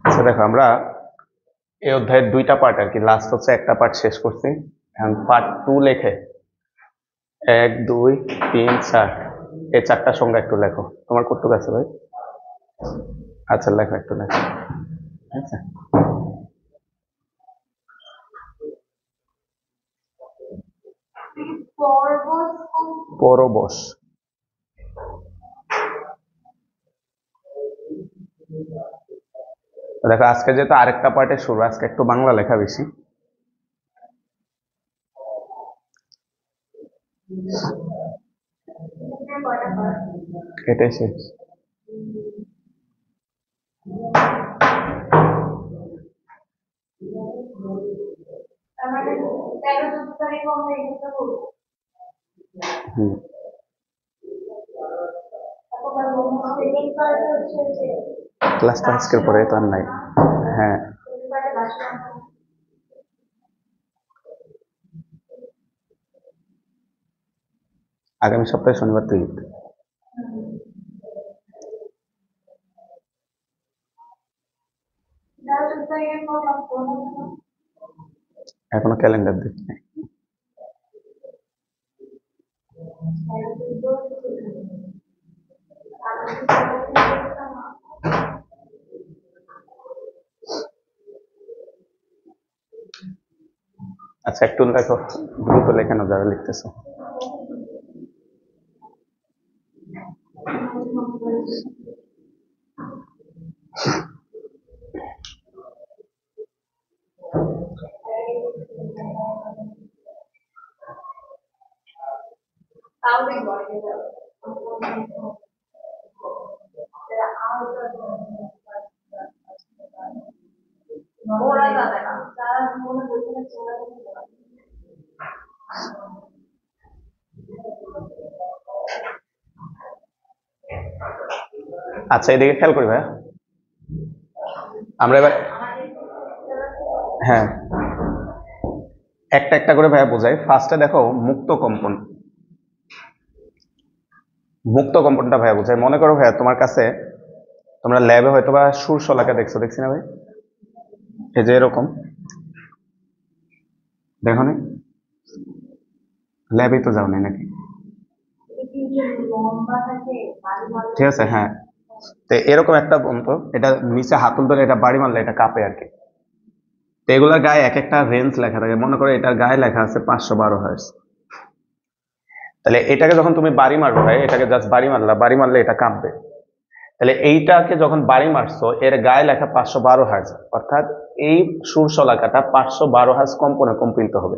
আচ্ছা দেখো, আমরা এই অধ্যায়ের দুইটা পার্ট আর কি, লাস্ট হচ্ছে একটা পার্ট শেষ করছি। এখন পার্ট 2 লেখে 1 2 3 4 এই চারটা সংখ্যা একটু লেখো। তোমার কতটুকু আছে ভাই? আচ্ছা লেখো, একটু লেখো। আচ্ছা, পরবশ। দেখো আজকে যেহেতু আরেকটা পার্টে শুরু, আজকে একটু বাংলা লেখা বেশি। এটাই শেষ। ক্লাসটা আজকের পরে তো আর নাই। হ্যাঁ, আগামী সপ্তাহে শনিবার তুই লিখতে। এখনো ক্যালেন্ডার দিচ্ছি। আচ্ছা একটু দেখো, দ্রুত লেখা না যারা লিখতেছো। আচ্ছা এদিকে খেয়াল করি ভাইয়া, আমরা এবার হ্যাঁ একটা একটা করে ভাইয়া বোঝাই। ফার্স্টে দেখো মুক্ত কম্পন। মুক্ত কম্পনটা ভাইয়া বোঝাই। মনে করো ভাইয়া তোমার কাছে, তোমরা ল্যাবে হয়তো বা সুর শলাকা দেখছি না ভাই? এই যে এরকম, দেখো নি? ল্যাবেই তো যাও নাই নাকি? ঠিক আছে, হ্যাঁ। তো এরকম একটা বন্ধ, এটা নিচে হাতল ধরে এটা বাড়ি মারলে এটা কাঁপে আর কি। তো এগুলোর গায়ে এক একটা রেঞ্জ লেখা থাকে। মনে করো এটার গায়ে লেখা আছে 512 হার্টজ। তাহলে এটাকে যখন তুমি বাড়ি মারবে ভাই, এটাকে জাস্ট বাড়ি মারলে এটা কাঁপবে। তাহলে এইটাকে যখন বাড়ি মারছো, এর গায়ে লেখা 512 হার্টজ, অর্থাৎ এই সুর শলাকাটা 512 হার্টজ কম্পনে কম্পিত হবে।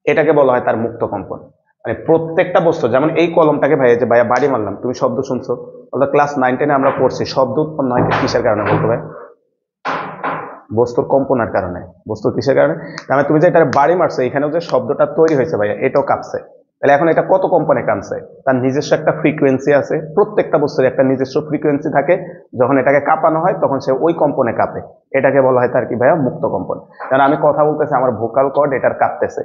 এটাকে বলা হয় তার মুক্ত কম্পন। মানে প্রত্যেকটা বস্তু, যেমন এই কলমটাকে ভাই যে ভাইয়া বাড়ি মারলাম, তুমি শব্দ শুনছো, ক্লাস 9-10 আমরা পড়ছি শব্দ উৎপন্ন হয় কিসের কারণে বলতে ভাই? বস্তুর কম্পনের কারণে। বস্তুর কিসের কারণে? মানে তুমি যে এটা বাড়ি মারছো, এখানেও যে শব্দটা তৈরি হয়েছে ভাইয়া, এটাও কাঁপছে। তাহলে এখন এটা কত কম্পনে কাঁপছে? তার নিজস্ব একটা ফ্রিকোয়েন্সি আছে। প্রত্যেকটা বস্তুর একটা নিজস্ব ফ্রিকোয়েন্সি থাকে। যখন এটাকে কাঁপানো হয় তখন সে ওই কম্পনে কাঁপে। এটাকে বলা হয় তার কি ভাইয়া? মুক্ত কম্পন। কারণ আমি কথা বলতেছি, আমার ভোকাল কর্ড এটার কাঁপতেছে,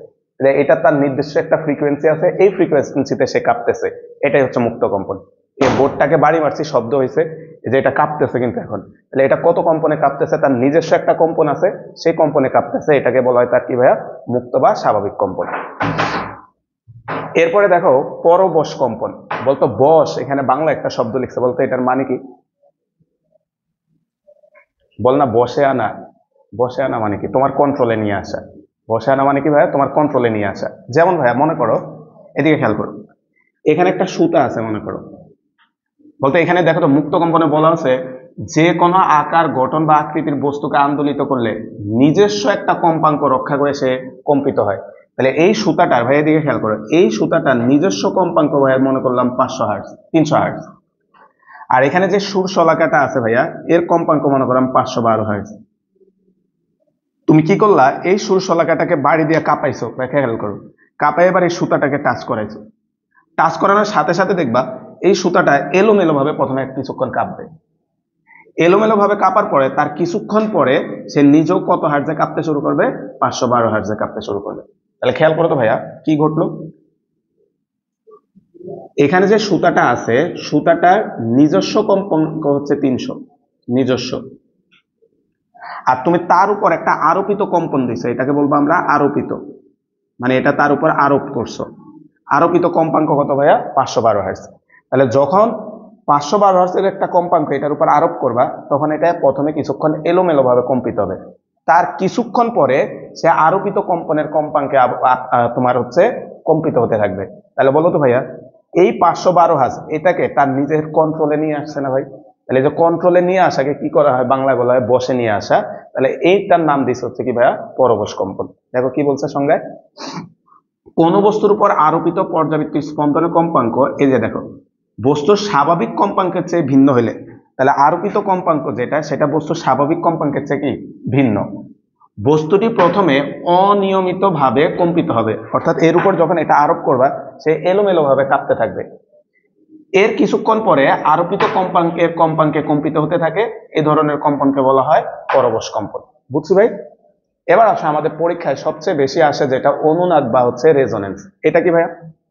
এটা তার নির্দিষ্ট একটা ফ্রিকোয়েন্সি আছে, এই ফ্রিকোয়েন্সিতে সে কাঁপতেছে। এটাই হচ্ছে মুক্ত কম্পন। এই বোর্ডটাকে বাড়ি মারছি, শব্দ হয়েছে, যে এটা কাঁপতেছে কিন্তু এখন। তাহলে এটা কত কম্পনে কাঁপতেছে? তার নিজস্ব একটা কম্পন আছে, সেই কম্পনে কাঁপতেছে। এটাকে বলা হয় তার কি ভাইয়া? মুক্ত বা স্বাভাবিক কম্পন। এরপরে দেখো পরবশ কম্পন। বলতো বশ, এখানে বাংলা একটা শব্দ লিখছে, বলতো এটার মানে কি? বল না, বসে আনা। বসে আনা মানে কি? তোমার কন্ট্রোলে নিয়ে আসা। বসে আনা মানে কি ভাইয়া? তোমার কন্ট্রোলে নিয়ে আসা। যেমন ভাইয়া মনে করো, এদিকে খেয়াল করো, এখানে একটা সুতা আছে মনে করো। বলতে এখানে দেখো তো, মুক্ত কম্পনে বলা আছে যে কোনো আকার, গঠন বা আকৃতির বস্তুকে আন্দোলিত করলে নিজস্ব একটা কম্পাঙ্ক রক্ষা করে সে কম্পিত হয়। তাহলে এই সুতাটার, ভাই এদিকে খেয়াল করো, এই সুতাটার নিজস্ব কম্পাঙ্ক ভাইয়া মনে করলাম 500 হার্টজ, 300 হার্টজ। আর এখানে যে সুর শলাকাটা আছে ভাইয়া, এর কম্পাঙ্ক মনে করলাম 512 হার্টজ। তুমি কি করলা? এই সুর শলাকাটাকে বাড়ি দিয়ে কাঁপাইছো, খেয়াল করো, কাঁপাই এবার এই সুতাটাকে টাচ করাইছো। টাচ করানোর সাথে সাথে দেখবা এই সুতাটা এলোমেলো ভাবে প্রথমে কিছুক্ষণ কাঁপবে। এলোমেলো ভাবে কাঁপার পরে তার কিছুক্ষণ পরে সে নিজেও কত হার্টজে কাঁপতে শুরু করবে? 512 হার্টজে কাঁপতে শুরু করবে। তাহলে খেয়াল করো তো ভাইয়া কি ঘটলো, এখানে যে সুতাটা আছে সুতাটার নিজস্ব কম্পাঙ্ক হচ্ছে 300 নিজস্ব, আর তুমি তার উপর একটা আরোপিত কম্পন দিছো, এটাকে বলবো আমরা আরোপিত, মানে এটা তার উপর আরোপ করছো। আরোপিত কম্পাঙ্ক কত ভাইয়া? 512 হার্টজ। তাহলে যখন 512 হার্টজের একটা কম্পাঙ্ক এটার উপর আরোপ করবা তখন এটা প্রথমে কিছুক্ষণ এলোমেলো ভাবে কম্পিত হবে, তার কিছুক্ষণ পরে সে আরোপিত কম্পনের কম্পাঙ্কে তোমার হচ্ছে কম্পিত হতে থাকবে। তাহলে বলো তো ভাইয়া এই 512 হার্টজ এটাকে তার নিজের কন্ট্রোলে নিয়ে আসছে না ভাই? তাহলে যে কন্ট্রোলে নিয়ে আসাকে কি করা হয়, বাংলায় বলা হয় বসে নিয়ে আসা। তাহলে এইটার নাম দিচ্ছে হচ্ছে কি ভাইয়া? পরবশ কম্পন। দেখো কি বলছে সংজ্ঞায়, কোন বস্তুর উপর আরোপিত পর্যাবৃত্ত স্পন্দনের কম্পাঙ্ক, এই যে দেখো বস্তুর স্বাভাবিক কম্পাঙ্কের চেয়ে ভিন্ন হলে, তাহলে আরোপিত কম্পাঙ্ক যেটা সেটা বস্তুর স্বাভাবিক কম্পাঙ্কের চেয়ে কি ভিন্ন, বস্তুটি প্রথমে অনিয়মিত ভাবে কম্পিত হবে, অর্থাৎ এর উপর যখন এটা আরোপ করবা সে এলোমেলো ভাবে কাঁপতে থাকবে, এর কিছুক্ষণ পরে আরোপিত কম্পাঙ্কে কম্পিত হতে থাকে, এ ধরনের কম্পনকে বলা হয় পরবশ কম্পন। বুঝছি ভাই? এবার আসো আমাদের পরীক্ষায় সবচেয়ে বেশি আসে যেটা অনুনাদ বা হচ্ছে রেজোনেন্স। এটা কি ভাইয়া?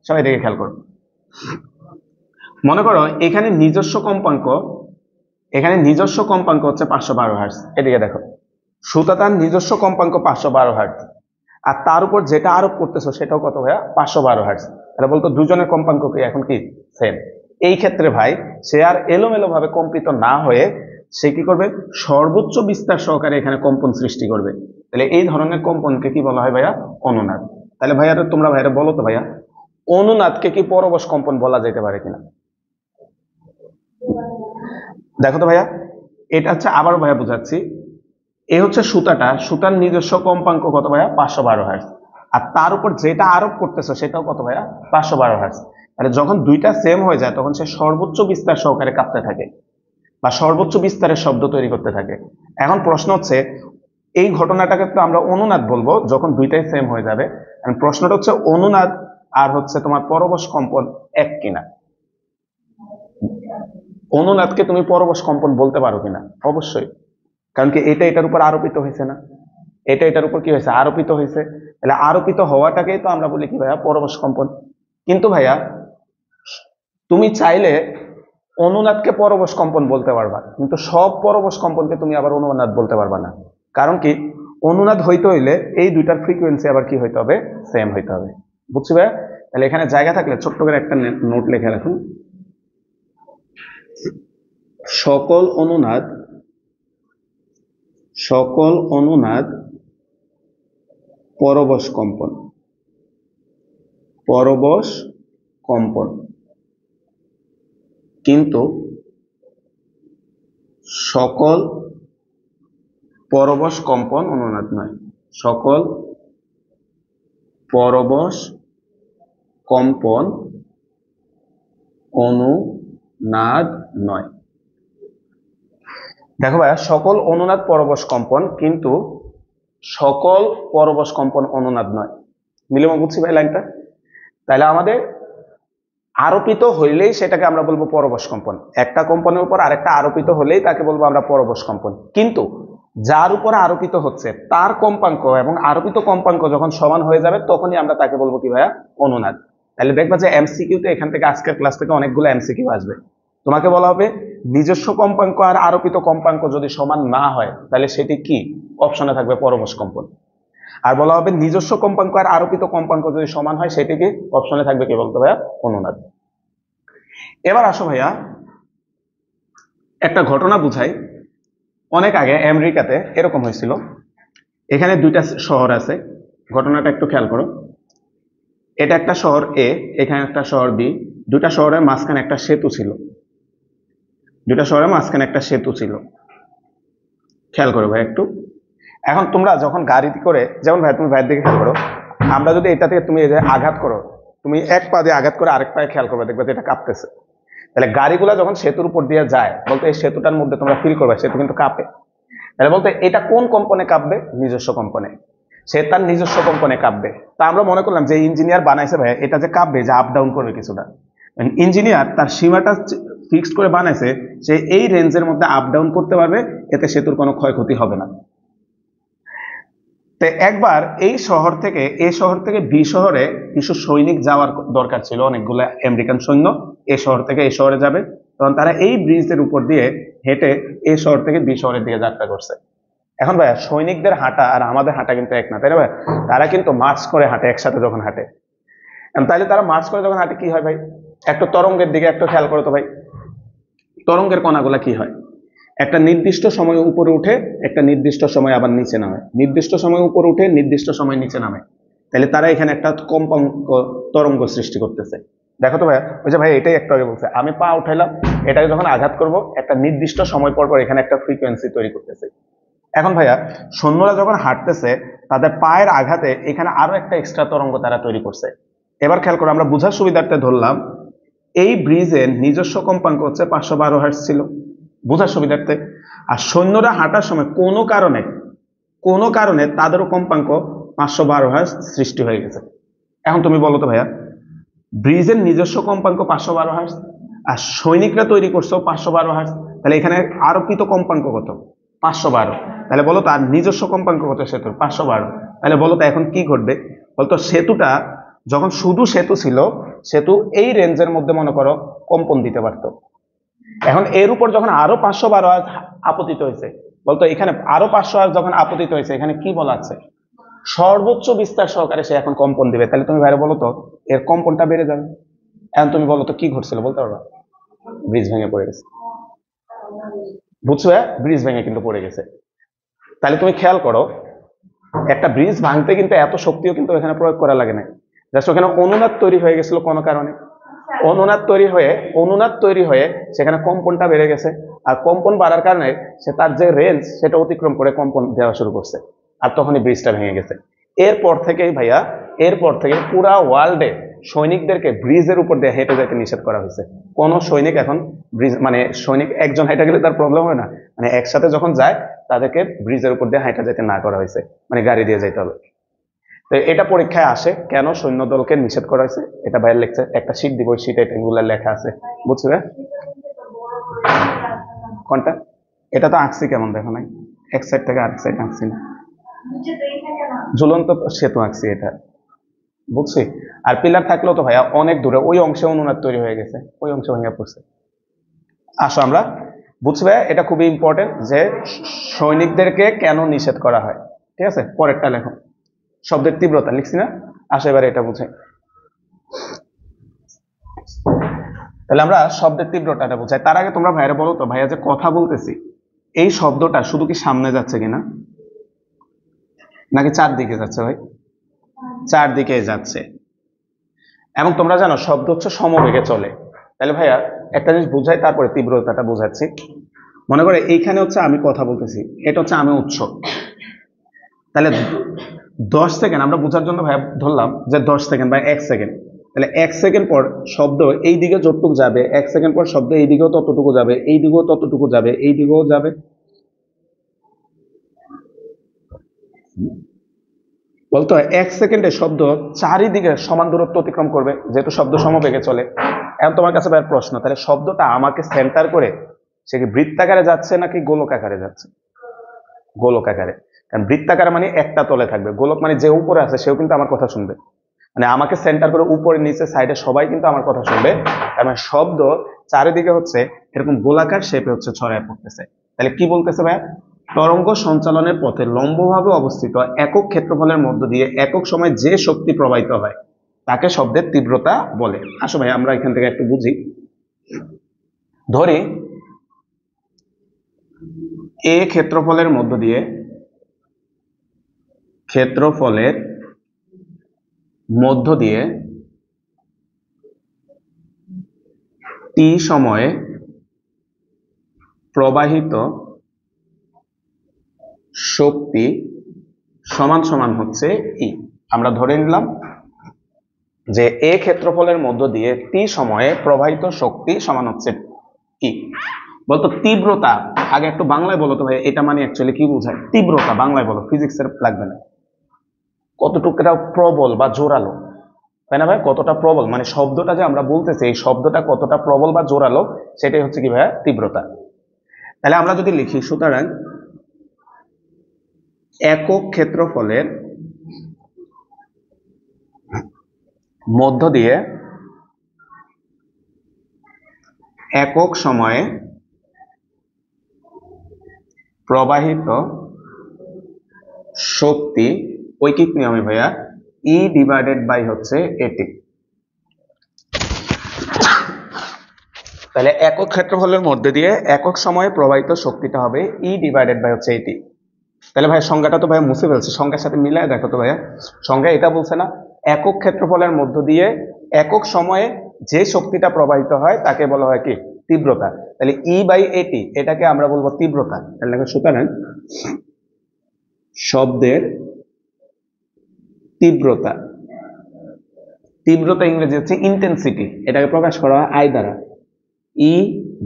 সবাই দেখে খেয়াল করো, মনে করো এখানে নিজস্ব কম্পাঙ্ক, এখানে নিজস্ব কম্পাঙ্ক হচ্ছে 512 হার্টজ, এদিকে দেখো সুতা তার নিজস্ব কম্পাঙ্ক 512 হার্টজ, আর তার উপর যেটা আরোপ করতেছো সেটাও কত ভাইয়া? 512 হার্টজ। তাহলে বলতো দুজনের কম্পাঙ্ক কি এখন কি সেম? এই ক্ষেত্রে ভাই সে আর এলোমেলো ভাবে কম্পিত না হয়ে সে কি করবে, সর্বোচ্চ বিস্তার সহকারে এখানে কম্পন সৃষ্টি করবে। তাহলে এই ধরনের কম্পনকে কি বলা হয় ভাইয়া? অনুনাদ। তাহলে ভাইয়া তোমরা ভাইরা বলো তো ভাইয়া অনুনাদকে কি পরবশ কম্পন বলা যেতে পারে কিনা? দেখো তো ভাইয়া, এটা হচ্ছে আবার ভাইয়া বুঝাচ্ছি, এ হচ্ছে সুতাটা, সুতার নিজস্ব কম্পাঙ্ক কত ভাইয়া? 512 হার্টজ, আর তার উপর যেটা আরোপ করতেছে সেটাও কত ভাইয়া? 512 হার্টজ। তাহলে যখন দুইটা সেম হয়ে যায় তখন সে সর্বোচ্চ বিস্তার সহকারে কাঁপতে থাকে বা সর্বোচ্চ বিস্তারের শব্দ তৈরি করতে থাকে। এখন প্রশ্ন হচ্ছে এই ঘটনাটাকে তো আমরা অনুনাদ বলবো যখন দুইটাই সেম হয়ে যাবে। প্রশ্নটা হচ্ছে অনুনাদ আর হচ্ছে তোমার পরবশ কম্পন এক কিনা। অনুনাদকে তুমি পরবশ কম্পন বলতে পারো কিনা? অবশ্যই, কারণ কি এটা এটার উপর আরোপিত হয়েছে না, এটা এটার উপর কি হয়েছে? আরোপিত হয়েছে। তাহলে আরোপিত হওয়াটাকেই তো আমরা বলি কি ভাইয়া? পরবশ কম্পন। কিন্তু ভাইয়া তুমি চাইলে অনুনাদকে পরবশ কম্পন বলতে পারবা, কিন্তু সব পরবশ কম্পনকে তুমি আবার অনুনাদ বলতে পারবা না। কারণ কি অনুনাদ হইতে হইলে এই দুইটার ফ্রিকোয়েন্সি আবার কি হইতে হবে? সেম হইতে হবে। বুঝছি ভাইয়া? তাহলে এখানে জায়গা থাকলে ছোট্ট করে একটা নোট লিখে রাখুন, সকল অনুনাদ, সকল অনুনাদ পরবশ কম্পন, পরবশ কম্পন, কিন্তু সকল পরবশ কম্পন অনুনাদ নয়। সকল পরবশ কম্পন অনুনাদ নয়। দেখো ভাইয়া সকল অনুনাদ পরবশ কম্পন কিন্তু সকল পরবশ কম্পন অনুনাদ নয়। মিলিমা বুঝছি ভাই লাইনটা? তাহলে আমাদের আরোপিত হইলেই সেটাকে আমরা বলবো পরবশ কম্পন, একটা কম্পনের উপর আরেকটা আরোপিত হলেই তাকে বলবো আমরা পরবশ কম্পন। কিন্তু যার উপর আরোপিত হচ্ছে তার কম্পাঙ্ক এবং আরোপিত কম্পাঙ্ক যখন সমান হয়ে যাবে তখনই আমরা তাকে বলবো কি ভাইয়া? অনুনাদ। তাহলে দেখবা যে এমসিকিউতে এখান থেকে আজকের ক্লাস থেকে অনেকগুলো এমসিকিউ আসবে, তোমাকে বলা হবে নিজস্ব কম্পাঙ্ক আর আরোপিত কম্পাঙ্ক যদি সমান না হয় তাহলে সেটি কি অপশনে থাকবে? পরবশ কম্পন। আর বলা হবে নিজস্ব কম্পাঙ্ক আর আরোপিত কম্পাঙ্ক যদি সমান হয় সেটি কি অপশনে থাকবে? কি বলতে ভাইয়া? অনুনাদ। এবার আসো ভাইয়া একটা ঘটনা বুঝাই। অনেক আগে আমেরিকাতে এরকম হয়েছিল, এখানে দুইটা শহর আছে, ঘটনাটা একটু খেয়াল করো। এটা একটা শহর এ, এখানে একটা শহর বি, দুটা শহরের মাঝখানে একটা সেতু ছিল, দুটা শহরের মাঝখানে একটা সেতু ছিল। খেয়াল করো ভাই একটু। এখন তোমরা যখন গাড়ি করে, যেমন ভাই তুমি ভাইয়ের দিকে খেয়াল করো, আমরা যদি এটা থেকে তুমি এই যে আঘাত করো, তুমি এক পা দিয়ে আঘাত করে আরেক পায়ে খেয়াল করবে, দেখবে যে এটা কাঁপতেছে। তাহলে গাড়িগুলা যখন সেতুর উপর দিয়ে যায় বলতে এই সেতুটার মধ্যে তোমরা ফিল করবে সেতু কিন্তু কাঁপে। তাহলে বলতে এটা কোন কম্পনে কাঁপবে? নিজস্ব কম্পনে। সে তার নিজস্ব কম্পনে কাঁপবে। তা আমরা মনে করলাম যে ইঞ্জিনিয়ার বানাইছে ভাই এটা যে কাঁপবে, যে আপ ডাউন করবে কিছুটা, ইঞ্জিনিয়ার তার সীমাটা ফিক্সড করে বানাইছে, সে এই রেঞ্জের মধ্যে আপ ডাউন করতে পারবে, এতে সেতুর কোনো ক্ষয়ক্ষতি হবে না। তো একবার এই শহর থেকে বি শহরে কিছু সৈনিক যাওয়ার দরকার ছিল, অনেকগুলো আমেরিকান সৈন্য এই শহর থেকে এই শহরে যাবে, তখন তারা এই ব্রিজের উপর দিয়ে হেঁটে এই শহর থেকে বি শহরের দিকে যাত্রা করছে। এখন ভাইয়া সৈনিকদের হাঁটা আর আমাদের হাঁটা কিন্তু এক না, তাই না ভাই? তারা কিন্তু মার্চ করে হাঁটে একসাথে যখন হাঁটে। তাহলে তারা মার্চ করে যখন হাঁটে কি হয় ভাই? একটু তরঙ্গের দিকে একটু খেয়াল করো তো ভাই, তরঙ্গের কণাগুলা কি হয়? একটা নির্দিষ্ট সময় উপরে উঠে, একটা নির্দিষ্ট সময় আবার নিচে নামে, নির্দিষ্ট সময় উপরে উঠে, নির্দিষ্ট সময় নিচে নামে। তাহলে তারা এখানে একটা কম্পাঙ্ক তরঙ্গ সৃষ্টি করতেছে। দেখো তো ভাইয়া, ওই যে ভাই এটাই একটু আগে বলছে, আমি পা উঠাইলাম, এটাকে যখন আঘাত করব একটা নির্দিষ্ট সময় পর পর এখানে একটা ফ্রিকোয়েন্সি তৈরি করতেছে। এখন ভাইয়া সৈন্যরা যখন হাঁটতেছে তাদের পায়ের আঘাতে এখানে আরো একটা এক্সট্রা তরঙ্গ তারা তৈরি করছে। এবার খেয়াল করো, আমরা বোঝার সুবিধার্থে ধরলাম এই ব্রিজের নিজস্ব কম্পাঙ্ক হচ্ছে 512 হার্টজ ছিল, বোঝার সুবিধার্থে। আর সৈন্যরা হাঁটার সময় কোনো কারণে তাদেরও কম্পাঙ্ক 512 হার্টজ সৃষ্টি হয়ে গেছে। এখন তুমি বলো তো ভাইয়া, ব্রিজের নিজস্ব কম্পাঙ্ক 512 হার্টজ আর সৈনিকরা তৈরি করছো 512 হার্টজ, তাহলে এখানে আরোপিত কম্পাঙ্ক কত? 512। তাহলে বলো তো আর নিজস্ব কম্পাঙ্ক কত সেতুর? 512। তাহলে বলো তো এখন কি ঘটবে? বলতো সেতুটা যখন শুধু সেতু ছিল, সেতু এই রেঞ্জের মধ্যে মনে করো কম্পন দিতে পারতো। এখন এর উপর যখন আরো 512 হার্টজ আপতিত হয়েছে, বলতো এখানে আরো 500 হার্টজ যখন আপতিত হয়েছে, এখানে কি বলা আছে? সর্বোচ্চ বিস্তার সহকারে সে এখন কম্পন দিবে। তাহলে তুমি ভাইরা বলো তো এর কম্পনটা বেড়ে যাবে। এখন তুমি বলো তো কি ঘটছিল, বলতে পারবা? ব্রিজ ভেঙে পড়ে গেছে, বুঝছো? ব্রিজ ভেঙে কিন্তু পড়ে গেছে। তাহলে তুমি খেয়াল করো, একটা ব্রিজ ভাঙতে কিন্তু এত শক্তিও কিন্তু এখানে প্রয়োগ করা লাগে না, জাস্ট ওখানে অনুনাদ তৈরি হয়ে গেছিল কোনো কারণে। অনুনাদ তৈরি হয়ে সেখানে কম্পনটা বেড়ে গেছে, আর কম্পন বাড়ার কারণে সে তার যে রেঞ্জ সেটা অতিক্রম করে কম্পন দেওয়া শুরু করছে, আর তখনই ব্রিজটা ভেঙে গেছে। এরপর থেকে পুরা ওয়ার্ল্ডে সৈনিকদেরকে ব্রিজের উপর দিয়ে হেঁটে যেতে নিষেধ করা হয়েছে। কোন সৈনিক এখন ব্রিজ, মানে সৈনিক একজন হেঁটে গেলে তার প্রবলেম হয় না, মানে একসাথে যখন যায় তাদেরকে ব্রিজের উপর দিয়ে হেঁটে যেতে না করা হয়েছে, মানে গাড়ি দিয়ে যেতে হবে। তো এটা পরীক্ষায় আসে, কেন সৈন্য দলকে নিষেধ করা হয়েছে, এটা বাইরে লেখছে, একটা শীট দিব, শীটে এগুলো লেখা আছে, বুঝছো? কোনটা? এটা তো আঁকছি, কেমন দেখো নাই? এক সাইড থেকে আরেক সাইড আঁকছি না, ঝুলন্ত সেতু আঁকছি এটা, বুঝছি। আর পিলার থাকলেও তো ভাইয়া অনেক দূরে ওই অংশে অনুনাদ তৈরি হয়ে গেছে, ওই অংশে ভেঙে পড়ছে। আসো আমরা বুঝছি ভাইয়া, এটা খুবই ইম্পর্টেন্ট যে সৈনিকদেরকে কেন নিষেধ করা হয়। ঠিক আছে, পরেরটা লেখো, শব্দের তীব্রতা লিখছি না? আসো এবারে এটা বুঝে। তাহলে আমরা শব্দের তীব্রতাটা বুঝাই, তার আগে তোমরা ভাইয়া বলো তো, ভাইয়া যে কথা বলতেছি এই শব্দটা শুধু কি সামনে যাচ্ছে কিনা, নাকি চারদিকে যাচ্ছে? ভাই চারদিকে যাচ্ছে। এবং তোমরা জানো শব্দ হচ্ছে সমবেগে চলে। তাহলে ভাইয়া একটা জিনিস বুঝাই, তারপরে তীব্রতাটা বুঝাচ্ছি। মনে করে এইখানে হচ্ছে আমি কথা বলতেছি, এটা হচ্ছে আমি উৎস। তাহলে 10 সেকেন্ড আমরা বোঝার জন্য ভাইয়া ধরলাম যে 10 সেকেন্ড বা 1 সেকেন্ড। তাহলে 1 সেকেন্ড পর শব্দ এই দিকে যতটুকু যাবে, 1 সেকেন্ড পর শব্দ এই দিকেও ততটুকু যাবে, এই দিকেও ততটুকু যাবে, এই দিকেও যাবে। বলতো 1 সেকেন্ডে শব্দ চারিদিকে সমান দূরত্ব অতিক্রম করবে, যেহেতু শব্দ সমবেগে চলে। এখন তোমার কাছে ভাইয়ের প্রশ্ন, তাহলে শব্দটা আমাকে সেন্টার করে সে কি বৃত্তাকারে যাচ্ছে নাকি গোলক আকারে যাচ্ছে? গোলক আকারে। কারণ বৃত্তাকারে মানে একটা তলে থাকবে, গোলক মানে যে উপরে আছে সেও কিন্তু আমার কথা শুনবে, মানে আমাকে সেন্টার করে উপরে নিচে সাইডে সবাই কিন্তু আমার কথা শুনবে। তার মানে শব্দ চারিদিকে হচ্ছে এরকম গোলাকার শেপে হচ্ছে ছড়ায় পড়তেছে। তাহলে কি বলতেছে ভাইয়া? তরঙ্গ সঞ্চালনের পথে লম্বভাবে অবস্থিত একক ক্ষেত্রফলের মধ্য দিয়ে একক সময় যে শক্তি প্রবাহিত হয় তাকে শব্দের তীব্রতা বলে। আসো ভাই আমরা এখান থেকে একটু বুঝি। ধরি এ ক্ষেত্রফলের মধ্য দিয়ে টি সময়ে প্রবাহিত শক্তি সমান সমান হচ্ছে ই। আমরা ধরে নিলাম যে এ ক্ষেত্রফলের মধ্য দিয়ে টি সময়ে প্রবাহিত শক্তি সমান হচ্ছে ই। বলতো তীব্রতা, আগে একটু বাংলায় বলো তো ভাই, এটা মানে অ্যাকচুয়ালি কি বোঝায়? তীব্রতা বাংলায় বলো, ফিজিক্সের লাগবে না। কতটুকুটা প্রবল বা জোরালো, তাই না ভাই? কতটা প্রবল, মানে শব্দটা যে আমরা বলতেছি এই শব্দটা কতটা প্রবল বা জোরালো, সেটাই হচ্ছে কি ভাইয়া? তীব্রতা। তাহলে আমরা যদি লিখি, সুতরাং একক ক্ষেত্রফলের মধ্য দিয়ে একক সময়ে প্রবাহিত শক্তি ঐকিক নিয়মে ভাইয়া ই ডিভাইডেড বাই হচ্ছে এটি। তাহলে একক ক্ষেত্রফলের মধ্যে দিয়ে একক সময়ে প্রবাহিত শক্তিটা হবে ই ডিভাইডেড বাই হচ্ছে এটি। তাহলে ভাই সংজ্ঞাটা তো ভাইয়া মুছে ফেলছে, সংজ্ঞার সাথে মিলায় দেখো তো ভাইয়া, সংজ্ঞা এটা বলছে না একক ক্ষেত্রফলের মধ্য দিয়ে একক সময়ে যে শক্তিটা প্রবাহিত হয় তাকে বলা হয় কি তীব্রতা। তাহলে ই বাই এটি এটাকে আমরা বলবো তীব্রতা। তাহলে সুতরাং শব্দের তীব্রতা, তীব্রতা ইংরেজি হচ্ছে ইন্টেন্সিটি, এটাকে প্রকাশ করা হয় আই দ্বারা, ই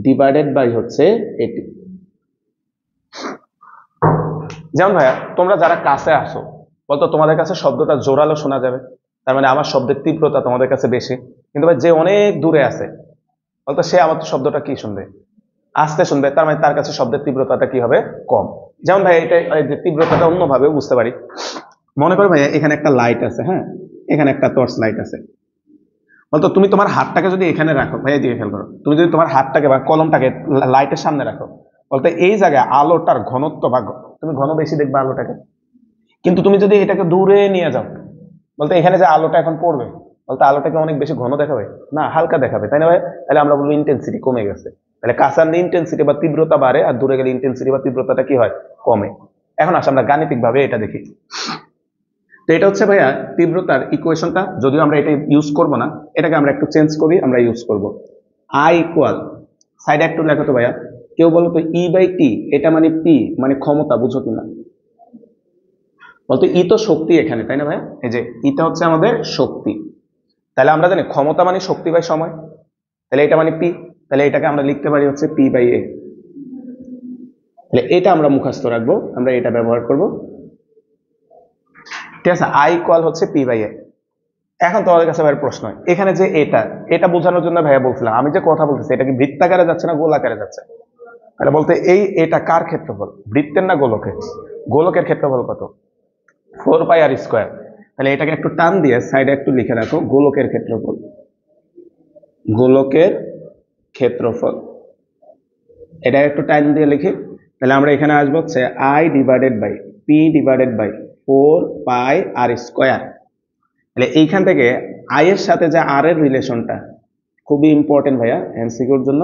ডিভাইডেড বাই হচ্ছে এটি। যেমন ভাইয়া তোমরা যারা কাছে আসো বলতো তোমাদের কাছে শব্দটা জোরালো শোনা যাবে, তার মানে আমার শব্দের তীব্রতা তোমাদের কাছে বেশি। কিন্তু ভাই যে অনেক দূরে আছে বলতো সে আমার শব্দটা কি শুনবে, আস্তে শুনবে, তার মানে তার কাছে শব্দের তীব্রতাটা কি হবে কম। যেমন ভাই এটা তীব্রতাটা অন্যভাবে বুঝতে পারি। মনে করো ভাইয়া এখানে একটা লাইট আছে, হ্যাঁ এখানে একটা টর্চ লাইট আছে, বলতো তুমি তোমার হাতটাকে যদি এখানে রাখো, ভাইয়া দিকে খেয়াল করো, তুমি যদি তোমার হাতটাকে বা কলমটাকে লাইটের সামনে রাখো, বলতে এই জায়গায় আলোটার ঘনত্ব বা তুমি ঘন বেশি দেখবে আলোটাকে। কিন্তু তুমি যদি এটাকে দূরে নিয়ে যাও, বলতে এখানে যে আলোটা এখন পড়বে, বলতে আলোটাকে অনেক বেশি ঘন দেখাবে না হালকা দেখাবে, তাই না ভাই? তাহলে আমরা বলবো ইন্টেন্সিটি কমে গেছে। তাহলে কাছে আনলে ইন্টেন্সিটি বা তীব্রতা বাড়ে, আর দূরে গেলে ইন্টেন্সিটি বা তীব্রতাটা কি হয় কমে। এখন আসলে আমরা গাণিতিক ভাবে এটা দেখি। তো এটা হচ্ছে ভাইয়া তীব্রতার ইকুয়েশনটা, যদিও আমরা এটা ইউজ করব না, এটাকে আমরা একটু চেঞ্জ করি, আমরা ইউজ করব আই ইকুয়াল, সাইডে একটু লেখো তো ভাইয়া, কেউ বলো তো ই বাই টি এটা মানে পি মানে ক্ষমতা, বুঝো কিনা বলতো? ই তো শক্তি এখানে, তাই না ভাইয়া? এই যে ইটা হচ্ছে আমাদের শক্তি, তাহলে আমরা জানি ক্ষমতা মানে শক্তি বাই সময়, তাহলে এটা মানে পি, তাহলে এটাকে আমরা লিখতে পারি হচ্ছে পি বাই এ। তাহলে এটা আমরা মুখস্থ রাখবো, আমরা এটা ব্যবহার করব, ঠিক আছে? আই ইকুয়াল হচ্ছে পি বাই এ। এখন তোমাদের কাছে ভাইয়ের প্রশ্ন, এখানে যে এটা এটা বোঝানোর জন্য ভাইয়া বলছিলাম, আমি যে কথা বলতেছি এটা কি বৃত্তাকারে যাচ্ছে না গোলাকারে যাচ্ছে? তাহলে বলতে এই এটা কার ক্ষেত্রফল, বৃত্তের না গোলকের? গোলকের ক্ষেত্রফল কত? 4πr²। তাহলে এটাকে একটু টান দিয়ে সাইডে একটু লিখে রাখো, গোলকের ক্ষেত্রফল, গোলকের ক্ষেত্রফল, এটা একটু টাইম দিয়ে লিখি। তাহলে আমরা এখানে আসবো হচ্ছে I divided by P divided by 4πr²। তাহলে এইখান থেকে আই এর সাথে যে আর এর রিলেশনটা খুবই ইম্পর্টেন্ট ভাইয়া এমসিকিউর জন্য,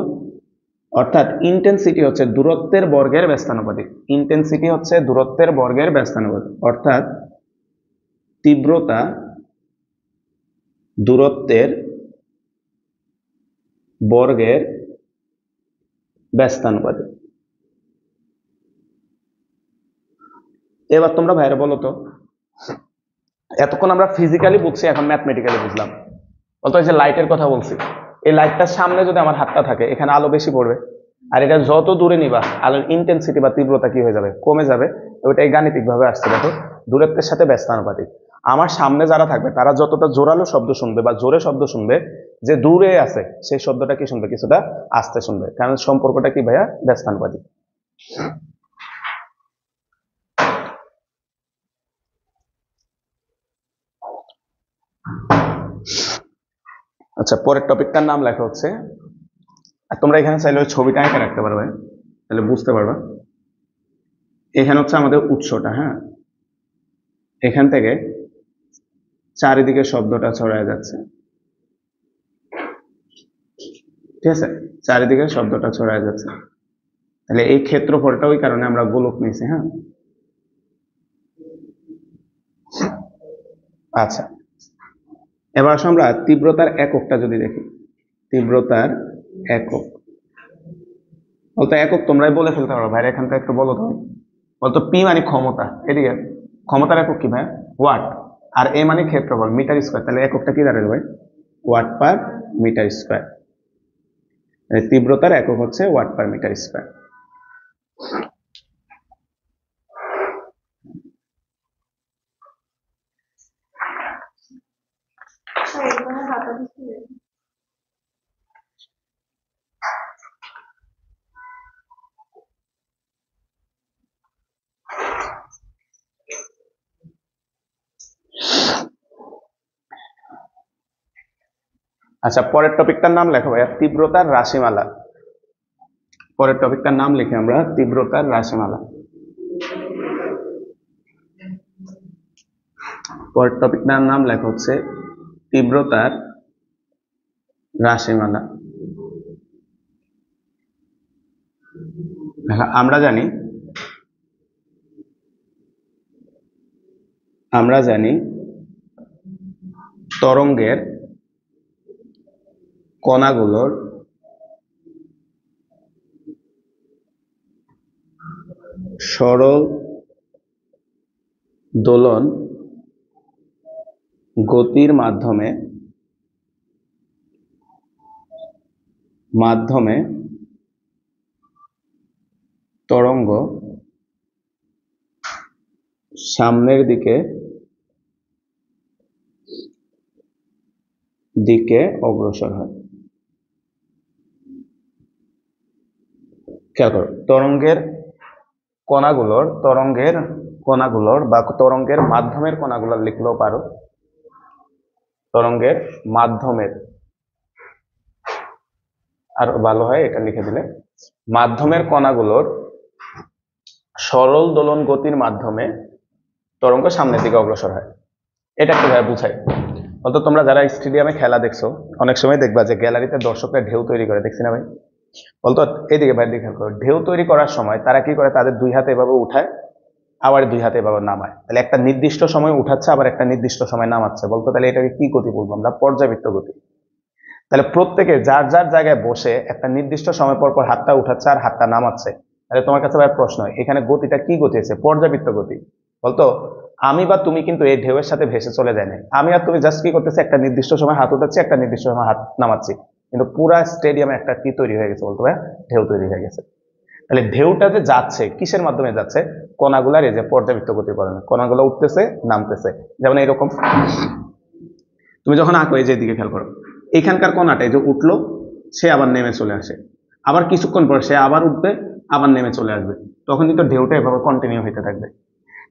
অর্থাৎ ইন্টেন্সিটি হচ্ছে দূরত্বের বর্গের ব্যস্তানুপাতিক, ইন্টেন্সিটি হচ্ছে দূরত্বের বর্গের ব্যস্তানুপাতিক, অর্থাৎ তীব্রতা দূরত্বের বর্গের ব্যস্তানুপাতিক। এবার তোমরা ভাইরা বলো তো, এতক্ষণ আমরা ফিজিক্যালি বুঝছি, এখন ম্যাথমেটিক্যালি বুঝলাম। বলতো এই যে লাইটের কথা বলছি, এই লাইটটার সামনে যদি আমার হাতটা থাকে এখানে আলো বেশি পড়বে, আর এটা যত দূরে নিবা আলোর ইন্টেন্সিটি বা তীব্রতা কি হয়ে যাবে কমে যাবে। ওইটাই গাণিতিক ভাবে আসছে, দেখো দূরত্বের সাথে ব্যস্তানুপাতিক। আমার সামনে যারা থাকবে তারা যতটা জোরালো শব্দ শুনবে বা জোরে শব্দ শুনবে, যে দূরে আছে সেই শব্দটা কি শুনবে কিছুটা আস্তে শুনবে, কারণ সম্পর্কটা কি ভাইয়া ব্যস্তানুপাতিক। আচ্ছা পরের টপিকটার নাম লেখা হচ্ছে, আর তোমরা এখানে চাইলে ওই ছবিটা এঁকে রাখতে পারবে, তাহলে বুঝতে পারবা। এখানে হচ্ছে আমাদের উৎসটা, হ্যাঁ এখান থেকে চারিদিকে শব্দটা ছড়ায় যাচ্ছে, ঠিক আছে? চারিদিকে শব্দটা ছড়ায় যাচ্ছে, তাহলে এই ক্ষেত্রফলটা ওই কারণে আমরা গোলক নিয়েছি, হ্যাঁ। আচ্ছা এবার আসো আমরা তীব্রতার এককটা যদি দেখি, তীব্রতার একক, বলতো একক তোমরাই বলে ফেলতে পারো ভাই, এখান থেকে একটু বলো তুমি। বলতো পি মানে ক্ষমতা, এদিকে ক্ষমতার একক কি ভাই? ওয়াট। আর এ মানে ক্ষেত্রফল, মিটার স্কোয়ার, তাহলে এককটা কি দাঁড়াবে ভাই? Watt per metre square. তীব্রতার একক হচ্ছে ওয়াট পার মিটার স্কোয়ার। আচ্ছা, পরের টপিকটার নাম লেখো ভাইয়া তীব্রতার রাশিমালা। পরের টপিকটার নাম লিখে আমরা তীব্রতার রাশিমালা। পরের টপিকটার নাম লেখা হচ্ছে তীব্রতার রাশিমালা। আমরা জানি তরঙ্গের কণাগুলোর সরল দোলন গতির মাধ্যমে তরঙ্গ সামনের দিকে অগ্রসর হয়। খেয়াল করো, তরঙ্গের কণাগুলোর বা তরঙ্গের মাধ্যমের কণাগুলোর লিখলেও পারো, তরঙ্গের মাধ্যমের, আর ভালো হয় এটা লিখে দিলে, মাধ্যমের কণাগুলোর সরল দোলন গতির মাধ্যমে তরঙ্গ সামনের দিকে অগ্রসর হয়। এটা একটু ভাই বুঝাই। বলতো তোমরা যারা স্টেডিয়ামে খেলা দেখছো, অনেক সময় দেখবা যে গ্যালারিতে দর্শকরা ঢেউ তৈরি করে, দেখছি না ভাই? বলতো এইদিকে ভাই দেখে করো, ঢেউ তৈরি করার সময় তারা কি করে, তাদের দুই হাতে এভাবে উঠায়, আবার দুই হাতে এভাবে নামায়। তাহলে একটা নির্দিষ্ট সময় উঠাচ্ছে, আবার একটা নির্দিষ্ট সময় নামাচ্ছে। বলতো তাহলে এটাকে কি গতি বলবো আমরা? পর্যাবৃত্ত গতি। তাহলে প্রত্যেকে যার যার জায়গায় বসে একটা নির্দিষ্ট সময় পর পর হাতটা উঠাচ্ছে আর হাতটা নামাচ্ছে। তাহলে তোমার কাছে ভাই প্রশ্ন, এখানে গতিটা কি গতি আছে? পর্যাবৃত্ত গতি। বলতো আমি বা তুমি কিন্তু এই ঢেউয়ের সাথে ভেসে চলে যায় না, আমি আর তুমি জাস্ট কি করতেছি, একটা নির্দিষ্ট সময় হাত উঠাচ্ছি, একটা নির্দিষ্ট সময় হাত নামাচ্ছি, কিন্তু পুরা স্টেডিয়ামে একটা কি তৈরি হয়ে গেছে বলতো ভাই? ঢেউ তৈরি হয়ে গেছে। তাহলে ঢেউটা যে যাচ্ছে কিসের মাধ্যমে যাচ্ছে? কণাগুলার এই যে পর্যাবৃত্ত গতি কারণে কণাগুলো উঠতেছে নামতেছে। যেমন এইরকম তুমি যখন আঁকো, এই যে দিকে খেয়াল করো, এখানকার কণাটা এই যে উঠলো, সে আবার নেমে চলে আসে, আবার কিছুক্ষণ পর সে আবার উঠবে, আবার নেমে চলে আসবে, তখন কিন্তু ঢেউটা এভাবে কন্টিনিউ হতে থাকবে।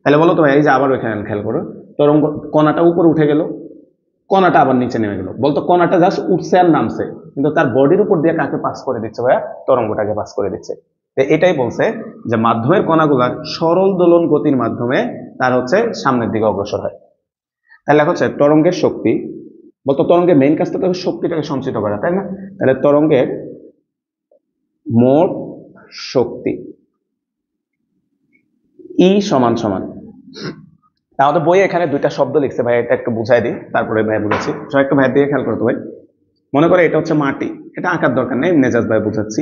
তাহলে বলো তো ভাই, এই যে আবার ওইখানে খেয়াল করো, তরঙ্গ কণাটা উপরে উঠে গেল, কণাটা আবার নিচে নেমে গেল। বলতো কণাটা জাস্ট উঠছে আর নামছে, কিন্তু তার বডির উপর দিয়ে কাকে পাস করে দিচ্ছে ভাইয়া? তরঙ্গটাকে পাস করে দিচ্ছে। এটাই বলছে যে মাধ্যমের কণাগুলার সরল দোলন গতির মাধ্যমে তার হচ্ছে সামনের দিকে অগ্রসর হয়। তাহলে হচ্ছে তরঙ্গের শক্তি। বলতো তরঙ্গের মেইন কাজটা তো শক্তিটাকে সঞ্চিত করা, তাই না? তাহলে তরঙ্গের মোট শক্তি ই সমান সমান, আমাদের বইয়ে এখানে দুইটা শব্দ লিখছে ভাই, এটা একটু বুঝাই দিই, তারপরে ভাই বুঝাচ্ছি। সবাই একটু ভাই দিয়ে খেয়াল করতো ভাই। মনে করে এটা হচ্ছে মাটি, এটা আঁকার দরকার নেই, মেজাজ ভাই বুঝাচ্ছি।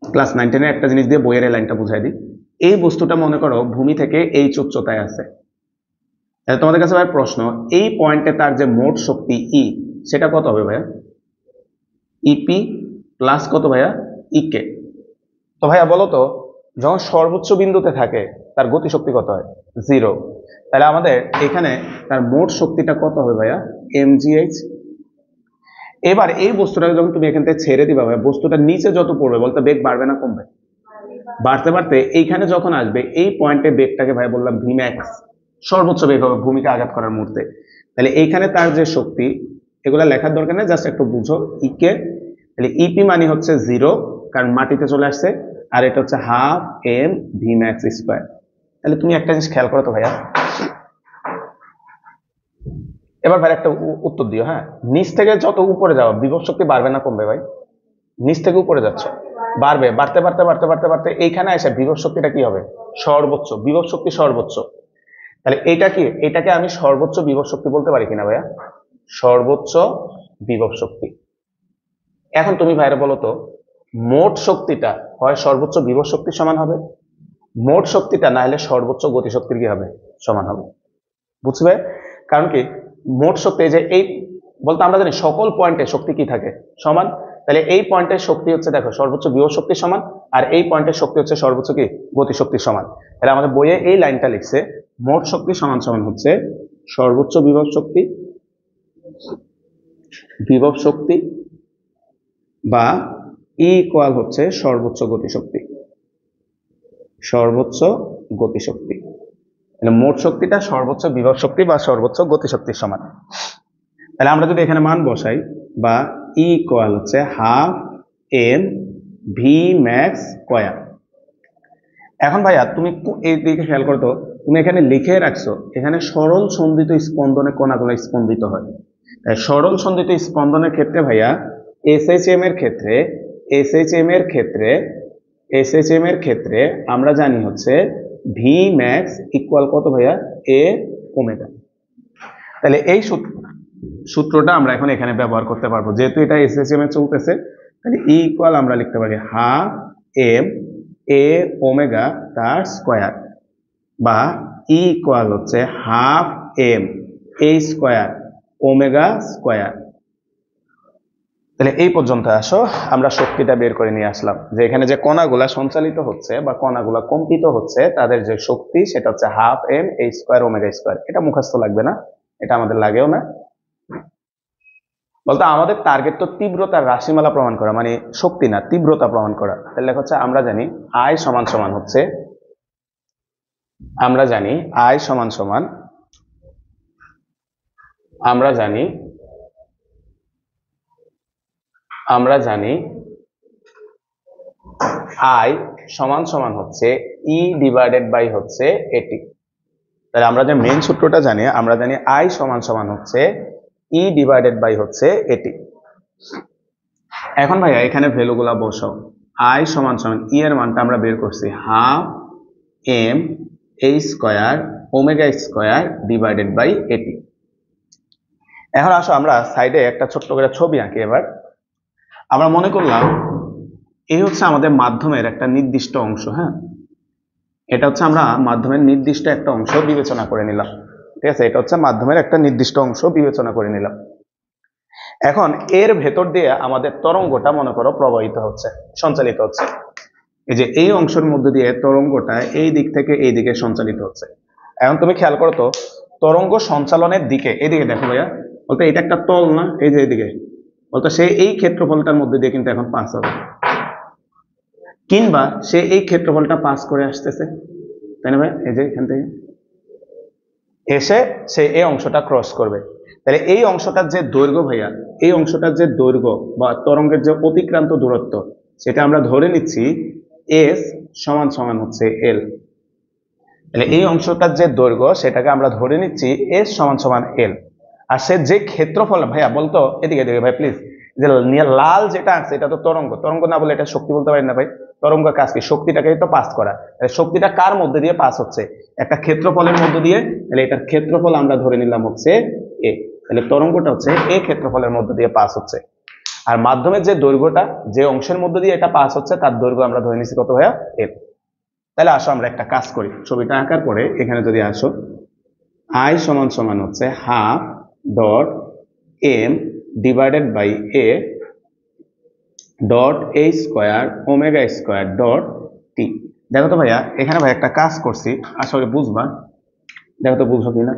ক্লাস 9-10 একটা জিনিস দিয়ে বইয়ের এই লাইনটা বুঝাই দিই। এই বস্তুটা মনে করো ভূমি থেকে এই উচ্চতায় আছে। তাহলে তোমাদের কাছে ভাই প্রশ্ন, এই পয়েন্টে তার যে মোট শক্তি ই, সেটা কত হবে ভাইয়া? ইপি প্লাস কত ভাইয়া? ইকে। তো ভাইয়া বলো তো, যখন সর্বোচ্চ বিন্দুতে থাকে তার গতিশক্তি কত হয়? 0। তাহলে আমাদের এখানে তার মোট শক্তিটা কত হবে ভাইয়া? mgh। এবার এই বস্তুটাকে যখন তুমি এখান থেকে ছেড়ে দিবা ভাই, বস্তুটা নিচে যত পড়বে, বলতে বেগ বাড়বে না কমবে? বাড়তে বাড়তে এইখানে যখন আসবে, এই পয়েন্টে বেগটাকে ভাই বললাম ভিম্যাক্স, সর্বোচ্চ বেগ হবে ভূমিকে আঘাত করার মুহূর্তে। তাহলে এইখানে তার যে শক্তি, এগুলা লেখার দরকার নেই, জাস্ট একটু বুঝো ইকে। তাহলে ইপি মানে হচ্ছে 0, কারণ মাটিতে চলে আসছে, আর এটা হচ্ছে half M V max square. তাহলে তুমি একটা জিনিস খেয়াল করো তো ভাইয়া, এবার ভাই একটা উত্তর দিও। হ্যাঁ, নিচ থেকে যত উপরে যাও বিভব শক্তি বাড়বে না কমবে ভাই? নিচ থেকে উপরে যাচ্ছ, বাড়বে, বাড়তে বাড়তে বাড়তে বাড়তে বাড়তে এইখানে এসে বিভব শক্তিটা কি হবে? সর্বোচ্চ বিভব শক্তি, সর্বোচ্চ। তাহলে এটা কি, এটাকে আমি সর্বোচ্চ বিভব শক্তি বলতে পারি কিনা ভাইয়া? সর্বোচ্চ বিভব শক্তি। এখন তুমি ভাইরা বলো তো, মোট শক্তিটা হয় সর্বোচ্চ বিভব শক্তির সমান হবে, মোট শক্তিটা না হলে সর্বোচ্চ গতিশক্তির কি হবে? সমান হবে। বুঝবে? কারণ কি, মোট শক্তি যে এই, বলতে আমরা জানি সকল পয়েন্টে শক্তি কি থাকে? সমান। তাহলে এই পয়েন্টের শক্তি হচ্ছে দেখো সর্বোচ্চ বিভব শক্তির সমান, আর এই পয়েন্টের শক্তি হচ্ছে সর্বোচ্চ কি? গতিশক্তির সমান। তাহলে আমাদের বইয়ে এই লাইনটা লিখছে, মোট শক্তি সমান সমান হচ্ছে সর্বোচ্চ বিভব শক্তি বা ই ইকুয়াল হচ্ছে সর্বোচ্চ গতিশক্তি। সর্বোচ্চ গতিশক্তি, তাহলে মোট শক্তিটা সর্বোচ্চ বিভব শক্তি বা সর্বোচ্চ গতিশক্তির সমান। তাহলে আমরা যদি এখানে মান বসাই বা ইকুয়াল হচ্ছে half M V max square. এখন ভাইয়া তুমি এই দিকে খেয়াল করো তো, তুমি এখানে লিখে রাখছো এখানে সরল সন্ধিত স্পন্দনে কণাগুলো স্পন্দিত হয়। সরল সন্ধিত স্পন্দনের ক্ষেত্রে ভাইয়া এসএইচএম এর ক্ষেত্রে এসএইচএম এর ক্ষেত্রে এসএইচএম এর ক্ষেত্রে আমরা জানি হচ্ছে ভি ম্যাক্স ইকুয়াল কত ভাইয়া এ ওমেগা। তাহলে এই সূত্রটা আমরা এখন এখানে ব্যবহার করতে পারবো, যেহেতু এটা এসএইচএম এ চলতেছে। তাহলে ই ইকুয়াল আমরা লিখতে পারি হাফ এম এ ওমেগা তার স্কয়ার, বা ই ইকুয়াল হচ্ছে half M A square omega square. তাহলে এই পর্যন্ত আসো, আমরা শক্তিটা বের করে নিয়ে আসলাম যে এখানে যে কণাগুলা সঞ্চালিত হচ্ছে বা কণাগুলা কম্পিত হচ্ছে তাদের যে শক্তি সেটা হচ্ছে half M A square omega square. এটা মুখস্থ লাগবে না, এটা আমাদের লাগেও না। বলতে আমাদের টার্গেট তো তীব্রতার রাশিমালা প্রমাণ করা, মানে শক্তি না তীব্রতা প্রমাণ করা। তাহলে হচ্ছে আমরা জানি আই সমান সমান হচ্ছে, আমরা জানি আই সমান সমান, আমরা জানি আই সমান সমান হচ্ছে ই ডিভাইডেড বাই হচ্ছে এটি। তাহলে আমরা যে মেইন সূত্রটা জানি, আমরা জানি আই সমান সমান হচ্ছে ই ডিভাইডেড বাই হচ্ছে এটি। এখন ভাইয়া এখানে ভ্যালুগুলা বসাও। আই সমান সমান ই এর মানটা আমরা বের করছি half M A square omega square divided by এটি। এখন আসো আমরা সাইডে একটা ছোট্ট করে ছবি আঁকি। এবার আমরা মনে করলাম এই হচ্ছে আমাদের মাধ্যমের একটা নির্দিষ্ট অংশ। হ্যাঁ, এটা হচ্ছে আমরা মাধ্যমের নির্দিষ্ট একটা অংশ বিবেচনা করে নিলাম। ঠিক আছে, এটা হচ্ছে মাধ্যমের একটা নির্দিষ্ট অংশ বিবেচনা করে নিলাম। এখন এর ভেতর দিয়ে আমাদের তরঙ্গটা মনে করো প্রবাহিত হচ্ছে, সঞ্চালিত হচ্ছে। এই যে এই অংশের মধ্যে দিয়ে তরঙ্গটা এই দিক থেকে এই দিকে সঞ্চালিত হচ্ছে। এখন তুমি খেয়াল করো তো, তরঙ্গ সঞ্চালনের দিকে এদিকে দেখো ভাইয়া, বলতে এটা একটা তল না, এই যে এইদিকে, বলতো সে এই ক্ষেত্রফলটার মধ্যে দিয়ে কিন্তু এখন পাস হবে, কিংবা সে এই ক্ষেত্রফলটা পাস করে আসতেছে, তাই না ভাই? এই যে এখান থেকে এসে সে এই অংশটা ক্রস করবে। তাহলে এই অংশটার যে দৈর্ঘ্য ভাইয়া, এই অংশটার যে দৈর্ঘ্য বা তরঙ্গের যে অতিক্রান্ত দূরত্ব, সেটা আমরা ধরে নিচ্ছি এস সমান সমান হচ্ছে এল। তাহলে এই অংশটার যে দৈর্ঘ্য সেটাকে আমরা ধরে নিচ্ছি এস সমান সমান এল। আর সে যে ক্ষেত্রফল ভাইয়া, বলতো এদিকে এদিকে ভাই প্লিজ, যে লাল যেটা আছে এটা তো তরঙ্গ, তরঙ্গ না বলে এটা শক্তি বলতে পারি না ভাই। তরঙ্গ কাজ কি? শক্তিটাকে তো পাস করা। শক্তিটা কার মধ্যে দিয়ে পাস হচ্ছে? একটা ক্ষেত্রফলের মধ্যে দিয়ে। তাহলে এটার ক্ষেত্রফল আমরা ধরে নিলাম হচ্ছে এ। তাহলে তরঙ্গটা হচ্ছে এ ক্ষেত্রফলের মধ্যে দিয়ে পাস হচ্ছে। আর মাধ্যমের যে দৈর্ঘ্যটা, যে অংশের মধ্যে দিয়ে এটা পাস হচ্ছে তার দৈর্ঘ্য আমরা ধরে নিচ্ছি কত ভাইয়া? এল। তাহলে আসো আমরা একটা কাজ করি, ছবিটা আঁকার পরে এখানে যদি আসো, আই সমান সমান হচ্ছে half dot M divided by A dot A square omega square dot T. দেখো তো ভাইয়া এখানে ভাই একটা কাজ করছি, আসলে বুঝবা, দেখো তো বুঝছো কিনা।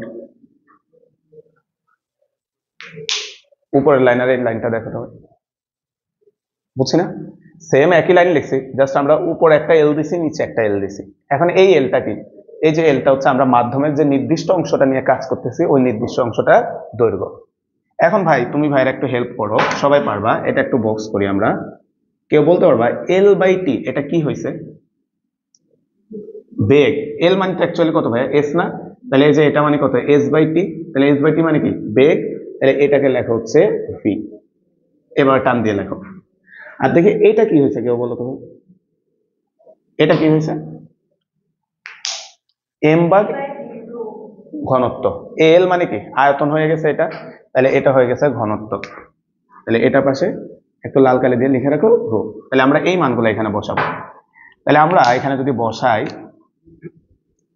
উপরের লাইন আর এই লাইনটা দেখো তো, বুঝছি না? সেম একই লাইন লিখছি, জাস্ট আমরা উপরে একটা এল দিছি, নিচে একটা এল দিছি। এখন এই এলটা কি? এই যে এলটা হচ্ছে আমরা মাধ্যমের যে নির্দিষ্ট অংশটা নিয়ে কাজ করতেছি ওই নির্দিষ্ট অংশটা দৈর্ঘ্য। এখন ভাই তুমি ভাইয়ের একটু হেল্প করো, সবাই পারবা, এটা একটু বক্স করি আমরা। কেউ বলতে পারবা এল বাই টি এটা কি হয়েছে? বেগ। এল মানে তো অ্যাকচুয়ালি কত ভাইয়া? এস না? তাহলে এই যে এটা মানে কত? S by T. তাহলে এস বাই টি মানে কি? বেগ। তাহলে এটাকে লেখা হচ্ছে ভি। এবার টান দিয়ে লেখো। আর দেখি এটা কি হয়েছে, কেউ বলো তুমি, এটা কি হয়েছে? এম ভাগ ঘনত্ব। এল মানে কি? আয়তন হয়ে গেছে এটা, তাহলে এটা হয়ে গেছে ঘনত্ব। তাহলে এটা পাশে একটু লাল কালি দিয়ে লিখে রাখো রো। তাহলে আমরা এই মানগুলো এখানে বসাবো। তাহলে আমরা এখানে যদি বসাই,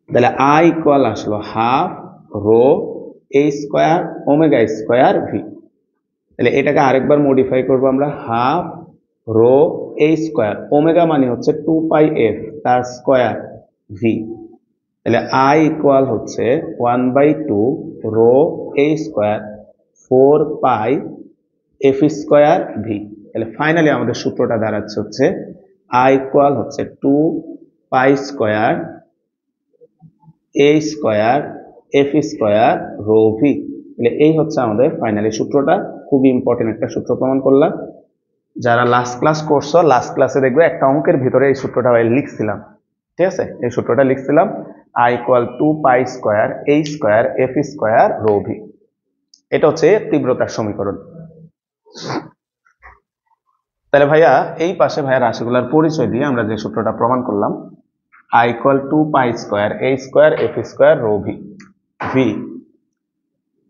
তাহলে আই ইকুয়াল আসলো half rho a square omega square v. তাহলে এটাকে আরেকবার মডিফাই করবো আমরা, half rho a square omega মানে হচ্ছে 2 পাই এফ তার স্কয়ার ভি। তাহলে আই ইকুয়াল হচ্ছে 1/2 rho a square 4 pi f square v. তাহলে ফাইনালি আমাদের সূত্রটা দাঁড়াচ্ছে হচ্ছে আই ইকুয়াল হচ্ছে 2 pi square a square f square rho v. তাহলে এই হচ্ছে আমাদের ফাইনালি সূত্রটা, খুবই ইম্পর্টেন্ট একটা সূত্র প্রমাণ করলাম। যারা লাস্ট ক্লাস করছো, লাস্ট ক্লাসে দেখবে একটা অঙ্কের ভিতরে এই সূত্রটা লিখছিলাম, ঠিক আছে? এই সূত্রটা লিখছিলাম, I = 2π² a² f² ρ v। এটা হচ্ছে তীব্রতার সমীকরণ। তাহলে ভাইয়া এই পাশে ভাইয়া রাশিগুলোর পরিচয় দিয়ে আমরা যে সূত্রটা প্রমাণ করলাম, I = 2π² a² f² ρ v। v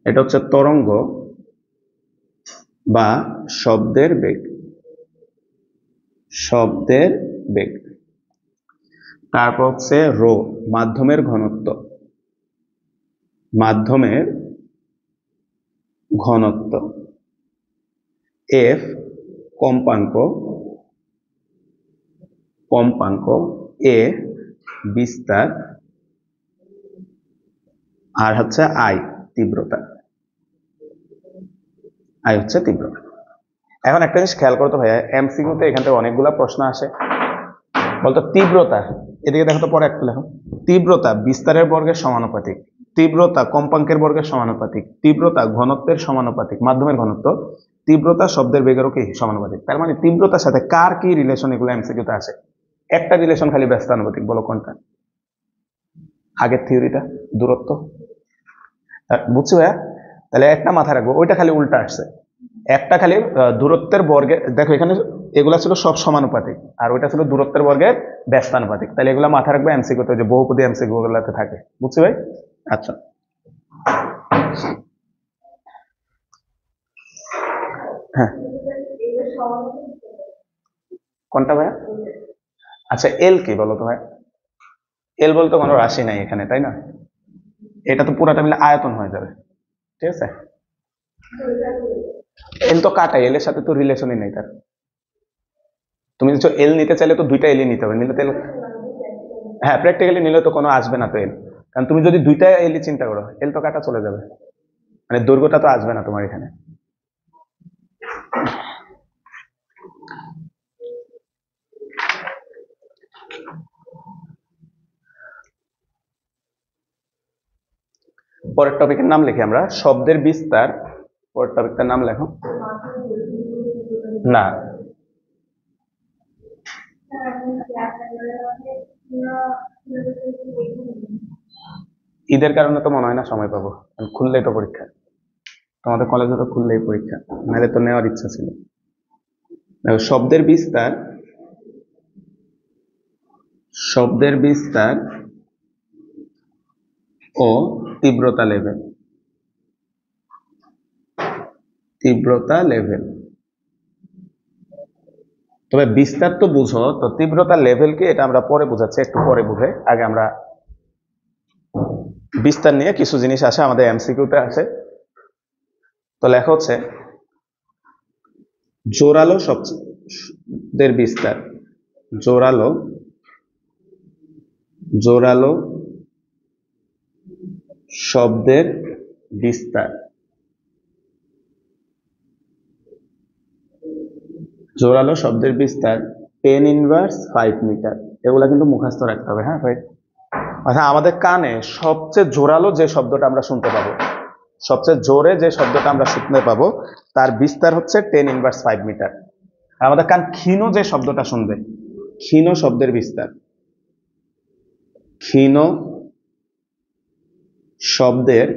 এটা হচ্ছে তরঙ্গ বা শব্দের বেগ, শব্দের বেগ। তারপর হচ্ছে রো মাধ্যমের ঘনত্ব, মাধ্যমের ঘনত্ব। এফ কম্পাঙ্ক, কম্পাঙ্ক। এ বিস্তার, আর হচ্ছে আই তীব্রতা। আই হচ্ছে তীব্রতা। এখন একটা জিনিস খেয়াল করতে ভাইয়া, এমসিকিউতে এখান থেকে অনেকগুলা প্রশ্ন আসে। বলতো তীব্রতা, এদিকে দেখো তো, পরে একটা লেখো, তীব্রতা বিস্তারের বর্গের সমানুপাতিক, তীব্রতা কম্পাঙ্কের বর্গের সমানুপাতিক, তীব্রতা ঘনত্বের সমানুপাতিক, মাধ্যমের ঘনত্ব, তীব্রতা শব্দের বেগেরও কি সমানুপাতিক। তার মানে তীব্রতার সাথে কার কি রিলেশন, এগুলো এমসিকিউতে আসে। একটা রিলেশন খালি ব্যস্তানুপাতিক, বলো কোনটা? আগের থিওরিটা, দূরত্ব। বুঝছো ভাইয়া? তাহলে একটা মাথায় রাখবো, ওইটা খালি উল্টা আসছে। একটা খালি দূরত্বের বর্গের, দেখো এখানে এগুলা ছিল সব সমানুপাতিক, আর ওইটা ছিল দূরত্বের বর্গের ব্যস্তানুপাতিক। তাহলে এগুলা মাথায় রাখবে এমসিকিউতে, যে বহুপদী এমসিকিউ গুলাতে থাকে। বুঝছো ভাই? আচ্ছা, হ্যাঁ কোনটা ভাইয়া? আচ্ছা, এল কি বলো তো ভাই? এল বলতে কোনো রাশি নাই এখানে, তাই না? এটা তো পুরাটা মিলে আয়তন হয়ে যাবে, ঠিক আছে? এল তো কাটাই, এল এর সাথে তো রিলেশনই নেই তার। তুমি যদি এল নিতে চাইলে তো দুইটা এলই নিতে হবে, নিলে তো হ্যাঁ প্র্যাকটিক্যালি নিলে তো কোনো আসবে না তো এল, কারণ তুমি যদি দুইটা এলই চিন্তা করো, এল তো কাটা চলে যাবে, মানে দৈর্ঘ্যটা তো আসবে না তোমার এখানে। পরের টপিকের নাম লিখি আমরা, শব্দের বিস্তার। পরের টপিকটার নাম লেখো। না, ঈদের কারণে তো মনে হয় না সময় পাবো, খুললেই তো পরীক্ষা, তোমাদের কলেজে তো খুললেই পরীক্ষা, নাহলে তো নেওয়ার ইচ্ছা ছিল। শব্দের বিস্তার, শব্দের বিস্তার ও তীব্রতা লেভেল, তীব্রতা লেভেল। তবে বিস্তার তো বুঝো, তো তীব্রতা লেভেল কি এটা আমরা পরে বুঝাচ্ছি, একটু পরে বুঝে, আগে আমরা বিস্তার নিয়ে কিছু জিনিস আসে আমাদের এমসিকিউতে আসে। তো লেখা হচ্ছে জোরালো শব্দের বিস্তার, জোরালো, জোরালো শব্দের বিস্তার, জোরালো শব্দের বিস্তার 10⁻5 মিটার। এগুলা কিন্তু মুখস্থ রাখতে হবে, হ্যাঁ ভাই? আচ্ছা, আমাদের কানে সবচেয়ে জোরালো যে শব্দটা আমরা শুনতে পাবো, সবচেয়ে জোরে যে শব্দটা আমরা শুনতে পাবো, তার বিস্তার হচ্ছে 10⁻5 মিটার। আমাদের কান ক্ষীণ যে শব্দটা শুনবে, ক্ষীণ শব্দের বিস্তার, ক্ষীণ শব্দের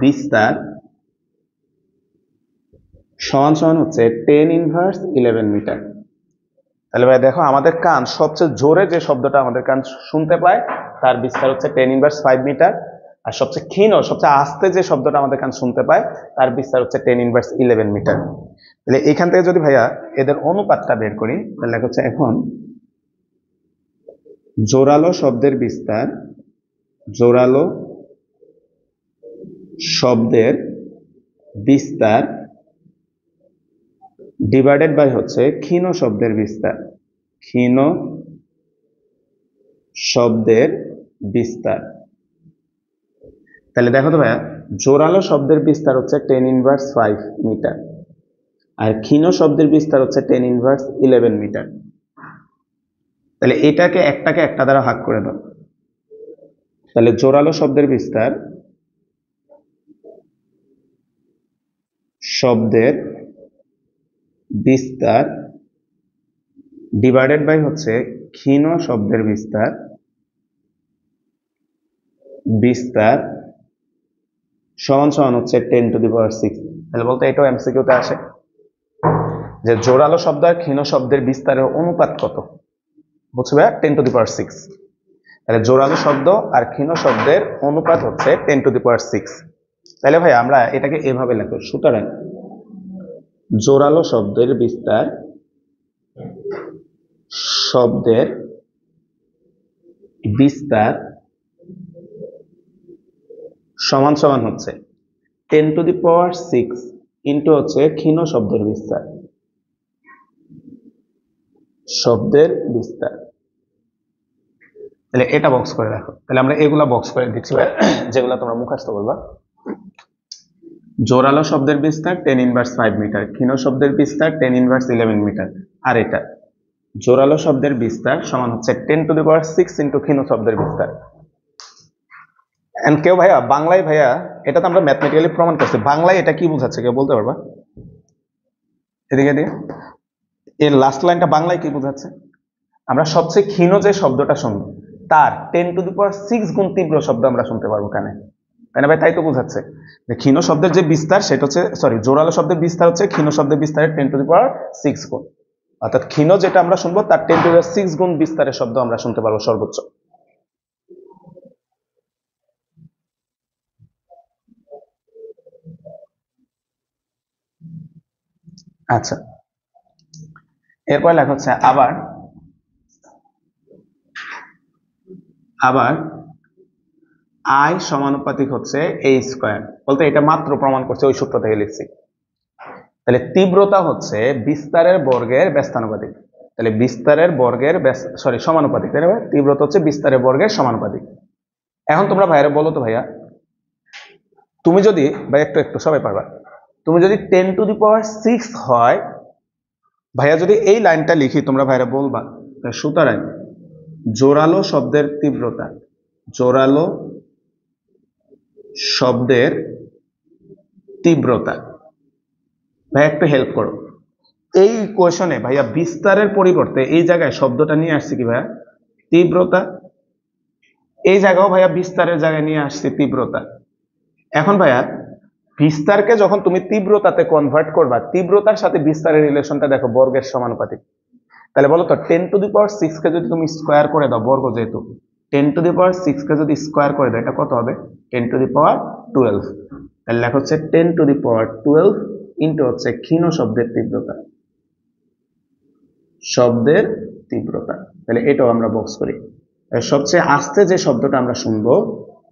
বিস্তার সমান সমান হচ্ছে 10⁻11 মিটার। তাহলে ভাই দেখো, আমাদের কান সবচেয়ে জোরে যে শব্দটা আমাদের কান শুনতে পায়, তার বিস্তার হচ্ছে 10⁻5 মিটার। আর সবচেয়ে ক্ষীণ, সবচেয়ে আস্তে যে শব্দটা আমাদের কান শুনতে পায়, তার বিস্তার হচ্ছে 10⁻11 মিটার। তাহলে এখান থেকে যদি ভাইয়া এদের অনুপাতটা বের করি, তাহলে হচ্ছে এখন জোরালো শব্দের বিস্তার, জোরালো শব্দের বিস্তার ডিভাইডেড বাই হচ্ছে ক্ষীণ শব্দের বিস্তার, ক্ষীণ শব্দের বিস্তার। তাহলে দেখো তো ভাইয়া, জোরালো শব্দের বিস্তার হচ্ছে 10⁻5 মিটার, আর ক্ষীণ শব্দের বিস্তার হচ্ছে 10⁻11 মিটার। তাহলে এটাকে একটা দ্বারা ভাগ করে দাও, তাহলে জোরালো শব্দের বিস্তার শব্দের বিস্তার ডিভাইডেড বাই হচ্ছে ক্ষীণ শব্দের বিস্তার বিস্তার সমান সমান হচ্ছে 10⁶। তাহলে বলতে এটাও এমসিকিউতে আসে যে জোরালো শব্দ আর ক্ষীণ শব্দের বিস্তারের অনুপাত কত, বুঝছো ভাইয়া? 10⁶। তাহলে জোরালো শব্দ আর ক্ষীণ শব্দের অনুপাত হচ্ছে 10⁶। তাহলে ভাই আমরা এটাকে এভাবে লিখব, সুতরাং জোরালো শব্দের বিস্তার শব্দের বিস্তার সমান সমান হচ্ছে 10⁶ ইন্টু হচ্ছে ক্ষীণ শব্দের বিস্তার শব্দের বিস্তার। তাহলে এটা বক্স করে রাখো। তাহলে আমরা এগুলা বক্স করে দিচ্ছি যেগুলো তোমরা মুখস্থ করবা। জোরালো শব্দের বিস্তার 10⁻5 মিটার, ক্ষীণ শব্দের বিস্তার 10⁻11 মিটার, আর এটা জোরালো শব্দের বিস্তার সমান হচ্ছে 10⁶ ইন্টু ক্ষীণ শব্দের বিস্তার। এন্ড কেউ ভাইয়া বাংলায়, ভাইয়া এটা তো আমরা ম্যাথমেটিক্যালি প্রমাণ করছি, বাংলায় এটা কি বোঝাচ্ছে কেউ বলতে পারবা? এদিকে দিয়ে এর লাস্ট লাইনটা বাংলায় কি বোঝাচ্ছে? আমরা সবচেয়ে ক্ষীণ যে শব্দটা শুনবো তার 10⁶ গুণ তীব্র শব্দ আমরা শুনতে পারবো কানে, তাই না ভাই? তাই তো বোঝাচ্ছে যে ক্ষীণ শব্দের যে বিস্তার সেটা হচ্ছে, সরি, জোরালো শব্দের বিস্তার হচ্ছে ক্ষীণ শব্দের বিস্তারের 10⁶ গুণ, অর্থাৎ ক্ষীণ যেটা আমরা শুনবো তার 10⁶ গুণ বিস্তারের শব্দ আমরা শুনতে পারবো সর্বোচ্চ। আচ্ছা, এরপর লেখা হচ্ছে আবার আই সমানুপাতিক হচ্ছে এই স্কয়ার, বলতে এটা মাত্র প্রমাণ করছে, ওই সূত্র থেকে লিখছি। তাহলে তীব্রতা হচ্ছে বিস্তারের বর্গের ব্যস্তানুপাতিক, তাহলে বিস্তারের বর্গের সমানুপাতিক, তাই না ভাই? তীব্রতা হচ্ছে বিস্তারের বর্গের সমানুপাতিক। এখন তোমরা ভাইয়ারা বলো তো ভাইয়া, তুমি যদি ভাই একটু সবাই পারবা, তুমি যদি 10⁶ হয় ভাইয়া, যদি এই লাইনটা লিখি তোমরা ভাইয়ারা বলবা, সুতরাং জোরালো শব্দের তীব্রতা, জোরালো শব্দের তীব্রতা, ভাইয়া একটু হেল্প করো। এই কোয়েশনে ভাইয়া বিস্তারের পরিবর্তে এই জায়গায় শব্দটা নিয়ে আসছে কি ভাইয়া? তীব্রতা। এই জায়গাও ভাইয়া বিস্তারের জায়গায় নিয়ে আসছে তীব্রতা। এখন ভাইয়া বিস্তারকে যখন তুমি তীব্রতাতে কনভার্ট করবা, তীব্রতার সাথে বিস্তারের রিলেশনটা দেখো বর্গের সমানুপাতিক। তাহলে বলো তো 10⁶ কে যদি তুমি স্কোয়ার করে দাও, বর্গ যেহেতু, 10⁶ কে যদি স্কোয়ার করে দাও এটা কত হবে? 10⁻12। তাহলে লেখা হচ্ছে 10⁻12 ইন্টু হচ্ছে ক্ষীণ শব্দের তীব্রতা, শব্দের তীব্রতা। তাহলে এটাও আমরা বক্স করি। সবচেয়ে আস্তে যে শব্দটা আমরা শুনবো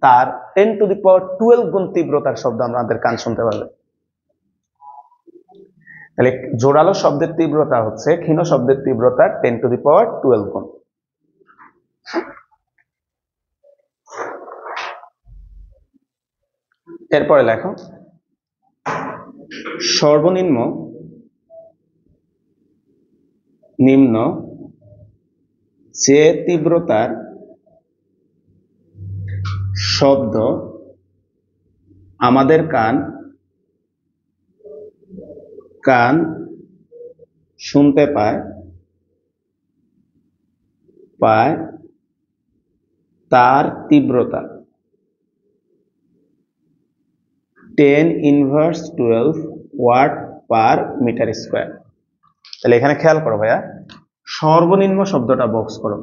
তার 10⁻12 গুণ তীব্রতার শব্দ আমাদের কান শুনতে পারবে। তাহলে জোরালো শব্দের তীব্রতা হচ্ছে ক্ষীণ শব্দের তীব্রতার 10⁻12 গুণ। এরপরে লেখো সর্বনিম্ন নিম্ন যে তীব্রতার শব্দ আমাদের কান শুনতে পায় তার তীব্রতা 10⁻12 ওয়াট পার মিটার স্কোয়ার। তাহলে এখানে খেয়াল করো ভাইয়া, সর্বনিম্ন শব্দটা বক্স করো।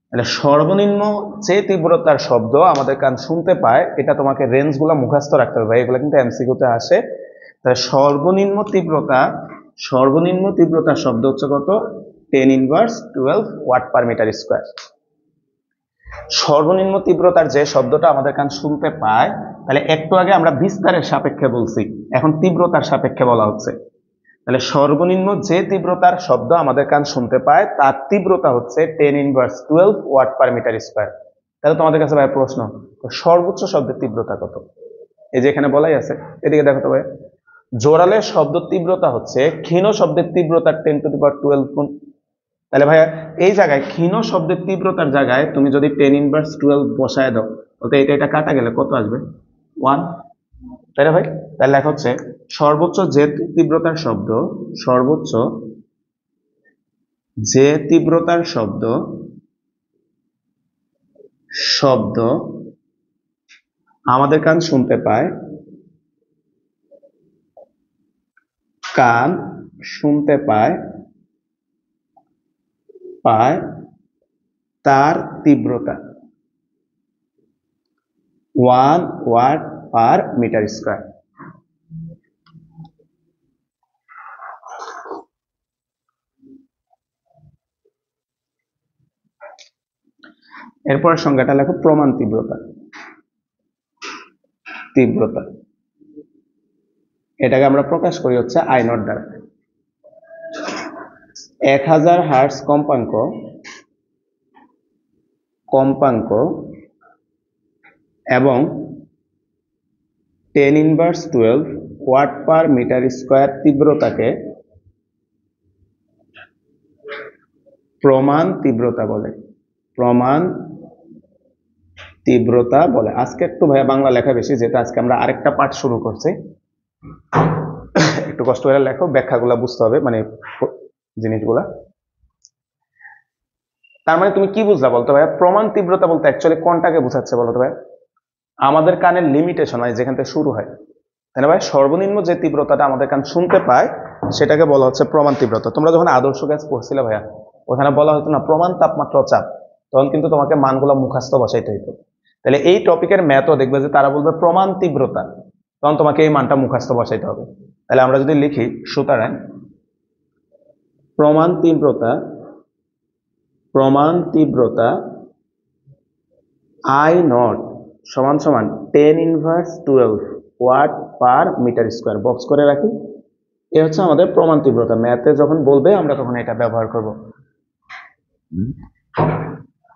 তাহলে সর্বনিম্ন যে তীব্রতার শব্দ আমাদের কান শুনতে পায়, এটা তোমাকে রেঞ্জগুলো মুখস্থ রাখতে হবে ভাই, এগুলো কিন্তু এমসিকিউতে আসে। তাহলে সর্বনিম্ন তীব্রতার শব্দ হচ্ছে কত? 10⁻12 ওয়াট পার মিটার স্কোয়ার। সর্বনিম্ন তীব্রতার যে শব্দটা আমাদের কান শুনতে পায়, তাহলে একটু আগে আমরা বিস্তারের সাপেক্ষে বলছি, এখন তীব্রতার সাপেক্ষে বলা হচ্ছে। তাহলে সর্বনিম্ন যে তীব্রতার শব্দ আমাদের কান শুনতে পায় তার তীব্রতা হচ্ছে 10⁻12 ওয়াট পার মিটার স্কোয়ার। তাহলে তোমাদের কাছে ভাই প্রশ্ন, সর্বোচ্চ শব্দের তীব্রতা কত? এই যে এখানে বলাই আছে, এদিকে দেখো তো ভাই, জোরালো শব্দ তীব্রতা হচ্ছে ক্ষীণ শব্দের তীব্রতার 10⁻12 গুণ। তাহলে ভাইয়া এই জায়গায় ক্ষীণ শব্দের তীব্রতার জায়গায় তুমি যদি 10⁻12 বসায় দাও, বলতে এটা কাটা গেলে কত আসবে? 1। তাই না ভাই? তাহলে লেখা হচ্ছে সর্বোচ্চ যে তীব্রতার শব্দ, সর্বোচ্চ যে তীব্রতার শব্দ শব্দ আমাদের কান শুনতে পায়, কান শুনতে পায় পায় তার তীব্রতা 1 ওয়াট পার মিটার স্কয়ার। এরপর সংজ্ঞাটা লেখো প্রমাণ তীব্রতা। তীব্রতা এটাকে আমরা প্রকাশ করি হচ্ছে আই নট দ্বারা। 1000 হার্টজ কম্পাঙ্ক কম্পাঙ্ক এবং 10^12 ওয়াট পার মিটার স্কয়ার তীব্রতাকে প্রমাণ তীব্রতা বলে। প্রমাণ তীব্রতা বলে। আজকে একটু ভাইয়া বাংলা লেখা বেশি, যেহেতু আজকে আমরা আরেকটা পাঠ শুরু করছি, একটু কষ্ট করে লেখো, ব্যাখ্যাগুলো বুঝতে হবে, মানে জিনিসগুলা। তার মানে তুমি কি বুঝলা বলতো ভাইয়া? প্রমাণ তীব্রতা বলতে অ্যাকচুয়ালি কোনটাকে বোঝাচ্ছে বলতো ভাইয়া? আমাদের কানের লিমিটেশন হয় যেখান থেকে শুরু হয়, তাই না ভাই? সর্বনিম্ন যে তীব্রতাটা আমাদের কান শুনতে পায় সেটাকে বলা হচ্ছে প্রমাণ তীব্রতা। তোমরা যখন আদর্শ গ্যাস পড়ছিলে ভাইয়া, ওখানে বলা হতো না প্রমাণ তাপমাত্রা চাপ, তখন কিন্তু তোমাকে মানগুলো মুখস্থ বসাইতে হইতো। তাহলে এই টপিকের ম্যাথও দেখবে যে তারা বলবে প্রমাণ তীব্রতা, তখন তোমাকে এই মানটা মুখস্থ বসাইতে হবে। তাহলে আমরা যদি লিখি, সুতরাং প্রমাণ তীব্রতা, প্রমাণ তীব্রতা আই নট সমান সমান 10^12 watt per metre square. Box করে রাখি, এ হচ্ছে আমাদের প্রমাণ তীব্রতা। ম্যাথে যখন বলবে আমরা তখন এটা ব্যবহার করব।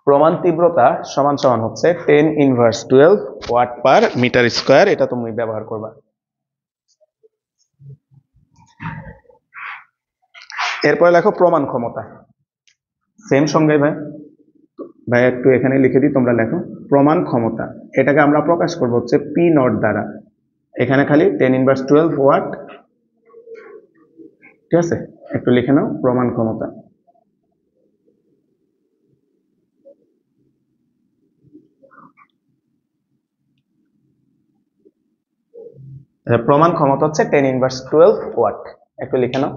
প্রমাণ তীব্রতা সমান সমান হচ্ছে 10^12 ওয়াট পার মিটার স্কয়ার, এটা তুমি ব্যবহার করবা। এরপরে লেখো প্রমাণ ক্ষমতা। সেম সঙ্গে ভাই, ভাই একটু এখানে লিখে দিই, তোমরা লেখো প্রমাণ ক্ষমতা। এটাকে আমরা প্রকাশ করব হচ্ছে পি নট দ্বারা। এখানে খালি 10^12 ওয়াট, ঠিক আছে? একটু লিখে নাও প্রমাণ ক্ষমতা। প্রমাণ ক্ষমতা হচ্ছে 10^12 ওয়াট, একটু লিখে নাও।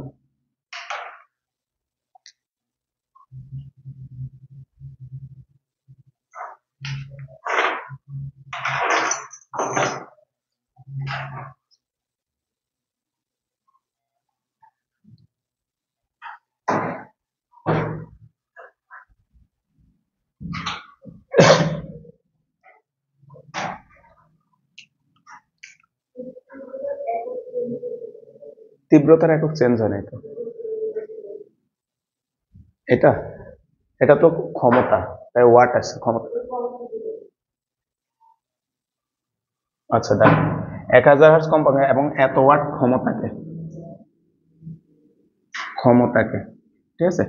তীব্রতার একক চেঞ্জ হয় না এটা, এটা এটা তো ক্ষমতা, তাই ওয়াট আছে ক্ষমতা। আচ্ছা দেখ, 1000 হার্টজ কম্পাঙ্ক এবং এত ওয়াট ক্ষমতাকে, ক্ষমতাকে, ঠিক আছে,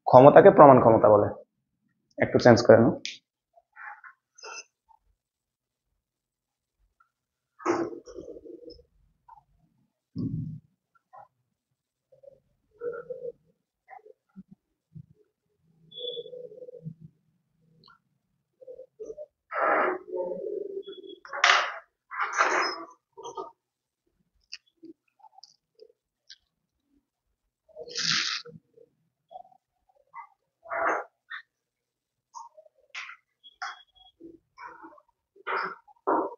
ক্ষমতাকে প্রমাণ ক্ষমতা বলে। একটু চেঞ্জ করে নাও।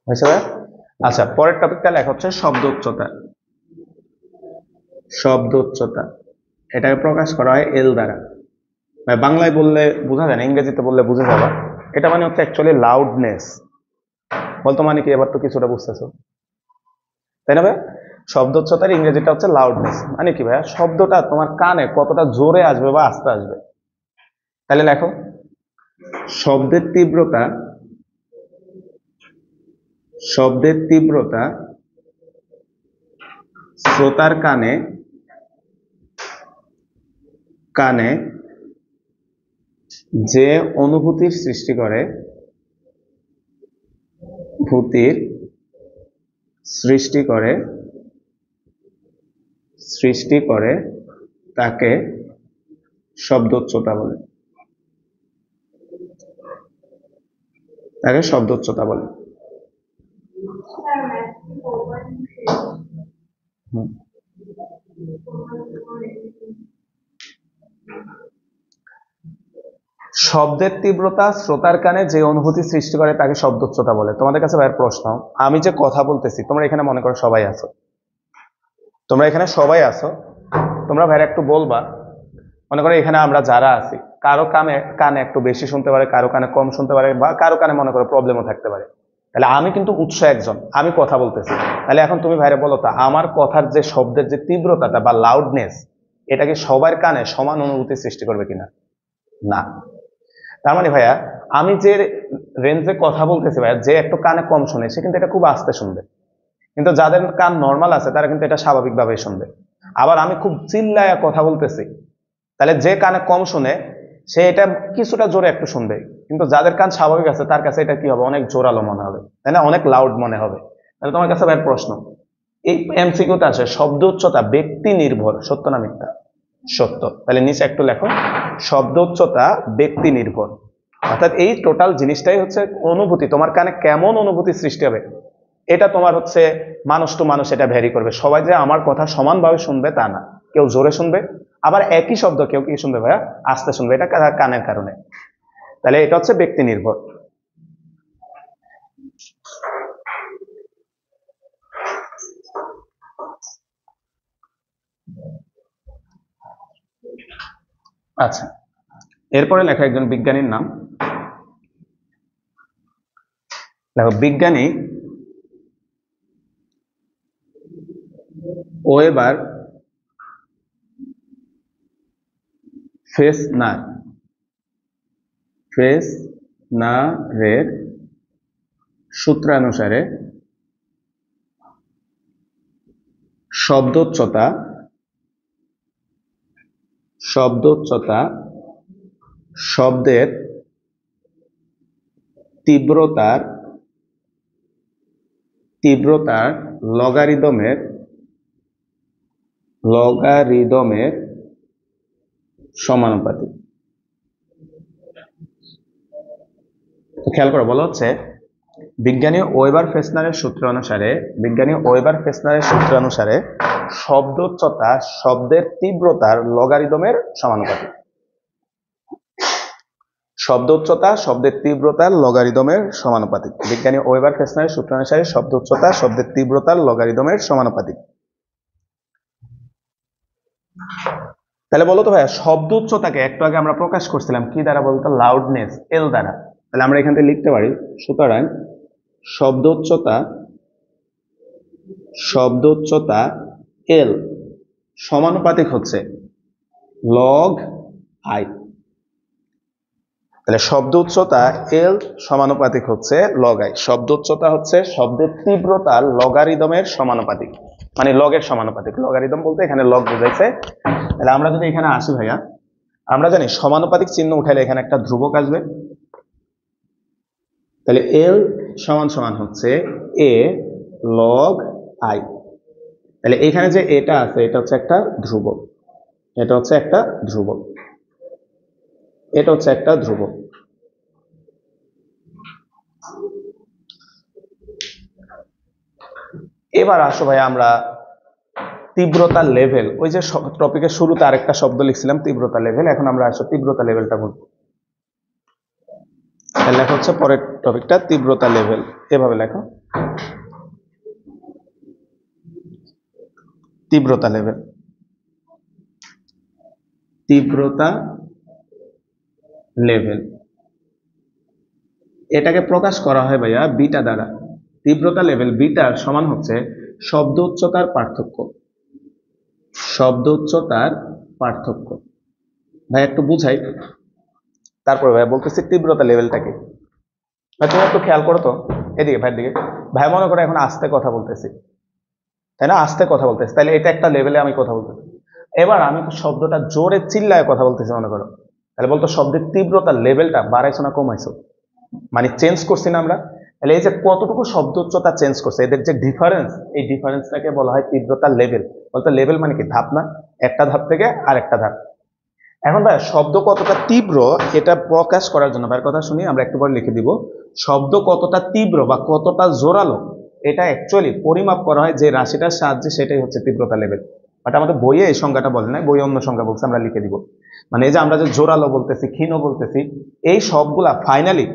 হয়েছে ভাই? আচ্ছা, পরের টপিকটা লেখা হচ্ছে শব্দ উচ্চতা। শব্দ উচ্চতা এটাকে প্রকাশ করা হয় এল দ্বারা। ভাই বাংলায় বললে বোঝা যায় না, ইংরেজিতে বললে বুঝে যাবা। এটা মানে হচ্ছে অ্যাকচুয়ালি লাউডনেস। বলতো মানে কি? এবার তো কিছুটা বুঝতেছো, তাই না ভাই? শব্দ উচ্চতার ইংরেজিটা হচ্ছে লাউডনেস। মানে কি ভাইয়া? শব্দটা তোমার কানে কতটা জোরে আসবে বা আস্তে আসবে। তাহলে লেখো শব্দের তীব্রতা, শব্দের তীব্রতা শ্রোতার কানে, কানে যে অনুভূতির সৃষ্টি করে, ভূতির সৃষ্টি করে তাকে শব্দোচ্চতা বলে। শব্দের তীব্রতা শ্রোতার কানে যে অনুভূতি সৃষ্টি করে তাকে শব্দোচ্চতা বলে। তোমাদের কাছে ভাইয়ের প্রশ্ন, আমি যে কথা বলতেছি তোমরা এখানে মনে করো সবাই আছো, তোমরা ভাইয়ের একটু বলবা, মনে করো এখানে আমরা যারা আছি কারো কানে একটু বেশি শুনতে পারে, কারো কানে কম শুনতে পারে, বা কারো কানে মনে করো প্রবলেমও থাকতে পারে। তাহলে আমি কিন্তু উৎস একজন, আমি কথা বলতেছি। তাহলে এখন তুমি ভাইরে বলো তো, আমার কথার যে শব্দের যে তীব্রতাটা বা লাউডনেস, এটাকে সবার কানে সমান অনুভূতি সৃষ্টি করবে কিনা? না। তার মানে ভাইয়া আমি যে রেঞ্জে কথা বলতেছি ভাইয়া, যে একটু কানে কম শুনে সে কিন্তু এটা খুব আস্তে শুনবে, কিন্তু যাদের কান নর্মাল আছে তারা কিন্তু এটা স্বাভাবিকভাবে শুনবে। আবার আমি খুব চিল্লায়া কথা বলতেছি, তাহলে যে কানে কম শুনে সে এটা কিছুটা জোরে একটু শুনবে, কিন্তু যাদের কান স্বাভাবিক আছে তার কাছে এটা কি হবে, অনেক জোরালো মনে হবে, তাই না, অনেক লাউড মনে হবে। তাহলে তোমার কাছে ভাইয়ের প্রশ্ন, এই এমসিকিউতে আছে শব্দ উচ্চতা ব্যক্তি নির্ভর, সত্য না মিথ্যা? সত্য। তাহলে নিচে একটু লেখো, শব্দ উচ্চতা ব্যক্তি নির্ভর। অর্থাৎ এই টোটাল জিনিসটাই হচ্ছে অনুভূতি, তোমার কানে কেমন অনুভূতি সৃষ্টি হবে এটা তোমার হচ্ছে মানুষ টু মানুষ এটা ভ্যারি করবে। সবাই যে আমার কথা সমানভাবে শুনবে তা না, কেউ জোরে শুনবে, আবার একই শব্দ কেউ কি শুনবে ভাইয়া আস্তে শুনবে, এটা কানের কারণে। তাহলে এটা হচ্ছে ব্যক্তি নির্ভর। আচ্ছা, এরপরে লেখা একজন বিজ্ঞানীর নাম। দেখো, বিজ্ঞানী ওয়েবার ফেসনারের সূত্রানুসারে শব্দোচ্চতা শব্দের তীব্রতার লগারিদমের সমানুপাতিক। খেয়াল করো, বলা হচ্ছে বিজ্ঞানী ওয়েবার ফেসনারের সূত্র অনুসারে শব্দোচ্চতা শব্দের তীব্রতার লগারিদমের সমানুপাতিক। বিজ্ঞানী ওয়েবার ফেসনারের সূত্র অনুসারে শব্দ উচ্চতা শব্দের তীব্রতার লগারিদমের সমানুপাতিক। তাহলে বলো তো ভাইয়া, শব্দ উচ্চতাকে একটু আগে আমরা প্রকাশ করছিলাম কি দ্বারা বলতো? লাউডনেস, এল দ্বারা। তাহলে আমরা এখান থেকে লিখতে পারি, সুতরাং শব্দ উচ্চতা এল সমানুপাতিক হচ্ছে লগ আই। তাহলে শব্দ উচ্চতা এল সমানুপাতিক হচ্ছে লগ আই। শব্দ উচ্চতা হচ্ছে শব্দের তীব্রতার লগারিদমের সমানুপাতিক, মানে লগের সমানুপাতিক। লগারিদম বলতে এখানে লগ বোঝাইছে। তাহলে আমরা যদি এখানে আসি ভাইয়া, আমরা জানি সমানুপাতিক চিহ্ন উঠাইলে এখানে একটা ধ্রুবক আসবে। তাহলে এল সমান সমান হচ্ছে এ লগ আই। তাহলে এখানে যে এটা আছে এটা হচ্ছে একটা ধ্রুবক, এটা হচ্ছে একটা ধ্রুবক। এবার আসো ভাই, আমরা তীব্রতা লেভেল, ওই যে টপিকের শুরুতে আরেকটা শব্দ লিখছিলাম তীব্রতা লেভেল, এখন আমরা আসো তীব্রতা লেভেলটা বলবো। লেখা হচ্ছে পরের টপিকটা তীব্রতা লেভেল, এভাবে লেখো, তীব্রতা লেভেল। এটাকে প্রকাশ করা হয় ভাইয়া বিটা দ্বারা। তীব্রতা লেভেল বিটার সমান হচ্ছে শব্দ উচ্চতার পার্থক্য। ভাই একটু বুঝাই, তারপরে ভাই বলতেছি তীব্রতা লেভেলটাকে। ভাই তুমি একটু খেয়াল করো তো এদিকে, ভাইয়ের দিকে। ভাই মনে করো এখন আস্তে কথা বলতেছি, তাই না, তাহলে এটা একটা লেভেলে আমি কথা বলতেছি। এবার আমি শব্দটা জোরে চিল্লায় কথা বলতেছি মনে করো, তাহলে বলতো শব্দের তীব্রতার লেভেলটা বাড়াইছো না কমাইছো, মানে চেঞ্জ করছি না আমরা। তাহলে এই যে কতটুকু শব্দ উচ্চতা চেঞ্জ করছে, এদের যে ডিফারেন্স, এই ডিফারেন্সটাকে বলা হয় তীব্রতার লেভেল। বলতে লেভেল মানে কি, ধাপ না, একটা ধাপ থেকে আরেকটা ধাপ। এখন ভাই শব্দ কতটা তীব্র এটা প্রকাশ করার জন্য ভাইয়ের কথা শুনি, আমরা একটু পরে লিখে দিব। শব্দ কতটা তীব্র বা কতটা জোরালো এটা অ্যাকচুয়ালি পরিমাপ করা হয় যে রাশিটার সাহায্যে, সেটাই হচ্ছে তীব্রতা লেভেল। বাট আমাদের বইয়ে এই সংজ্ঞাটা বলে নাই, বইয়ে অন্য সংজ্ঞা বলছে, আমরা লিখে দিব। মানে এই যে আমরা যে জোরালো বলতেছি, ক্ষীণ বলতেছি, এই সবগুলা ফাইনালি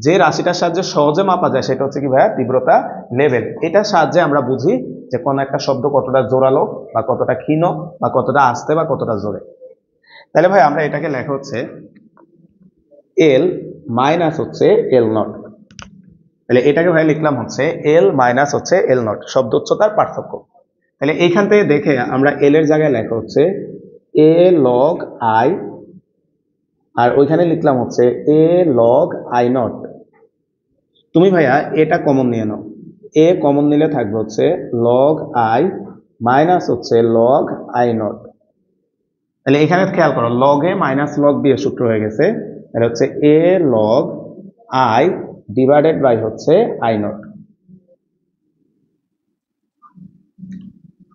যে রাশিটার সাহায্যে সহজে মাপা যায় সেটা হচ্ছে কি ভাইয়া, তীব্রতা লেভেল। এটার সাহায্যে আমরা বুঝি যে কোন একটা শব্দ কতটা জোরালো বা কতটা ক্ষীণ বা কতটা আস্তে বা কতটা জোরে। তাহলে ভাই আমরা এটাকে লেখা হচ্ছে এল মাইনাস হচ্ছে এল নট। তাহলে এটাকে ভাই লিখলাম হচ্ছে এল মাইনাস হচ্ছে এল নট, শব্দ উচ্চতার পার্থক্য। তাহলে এইখান থেকে দেখে আমরা এল এর জায়গায় লেখা হচ্ছে এ লগ আই, আর ওইখানে লিখলাম হচ্ছে এ লগ আই নট। তুমি ভাইয়া এটা কমন নিয়ে নাও, এ কমন নিলে থাকবে হচ্ছে লগ আই মাইনাস হচ্ছে লগ আই নট। তাহলে এখানে খেয়াল করো, লগ এ মাইনাস লগ বি এর সূত্র হয়ে গেছে। তাহলে হচ্ছে এ লগ আই ডিভাইডেড বাই হচ্ছে আই নট।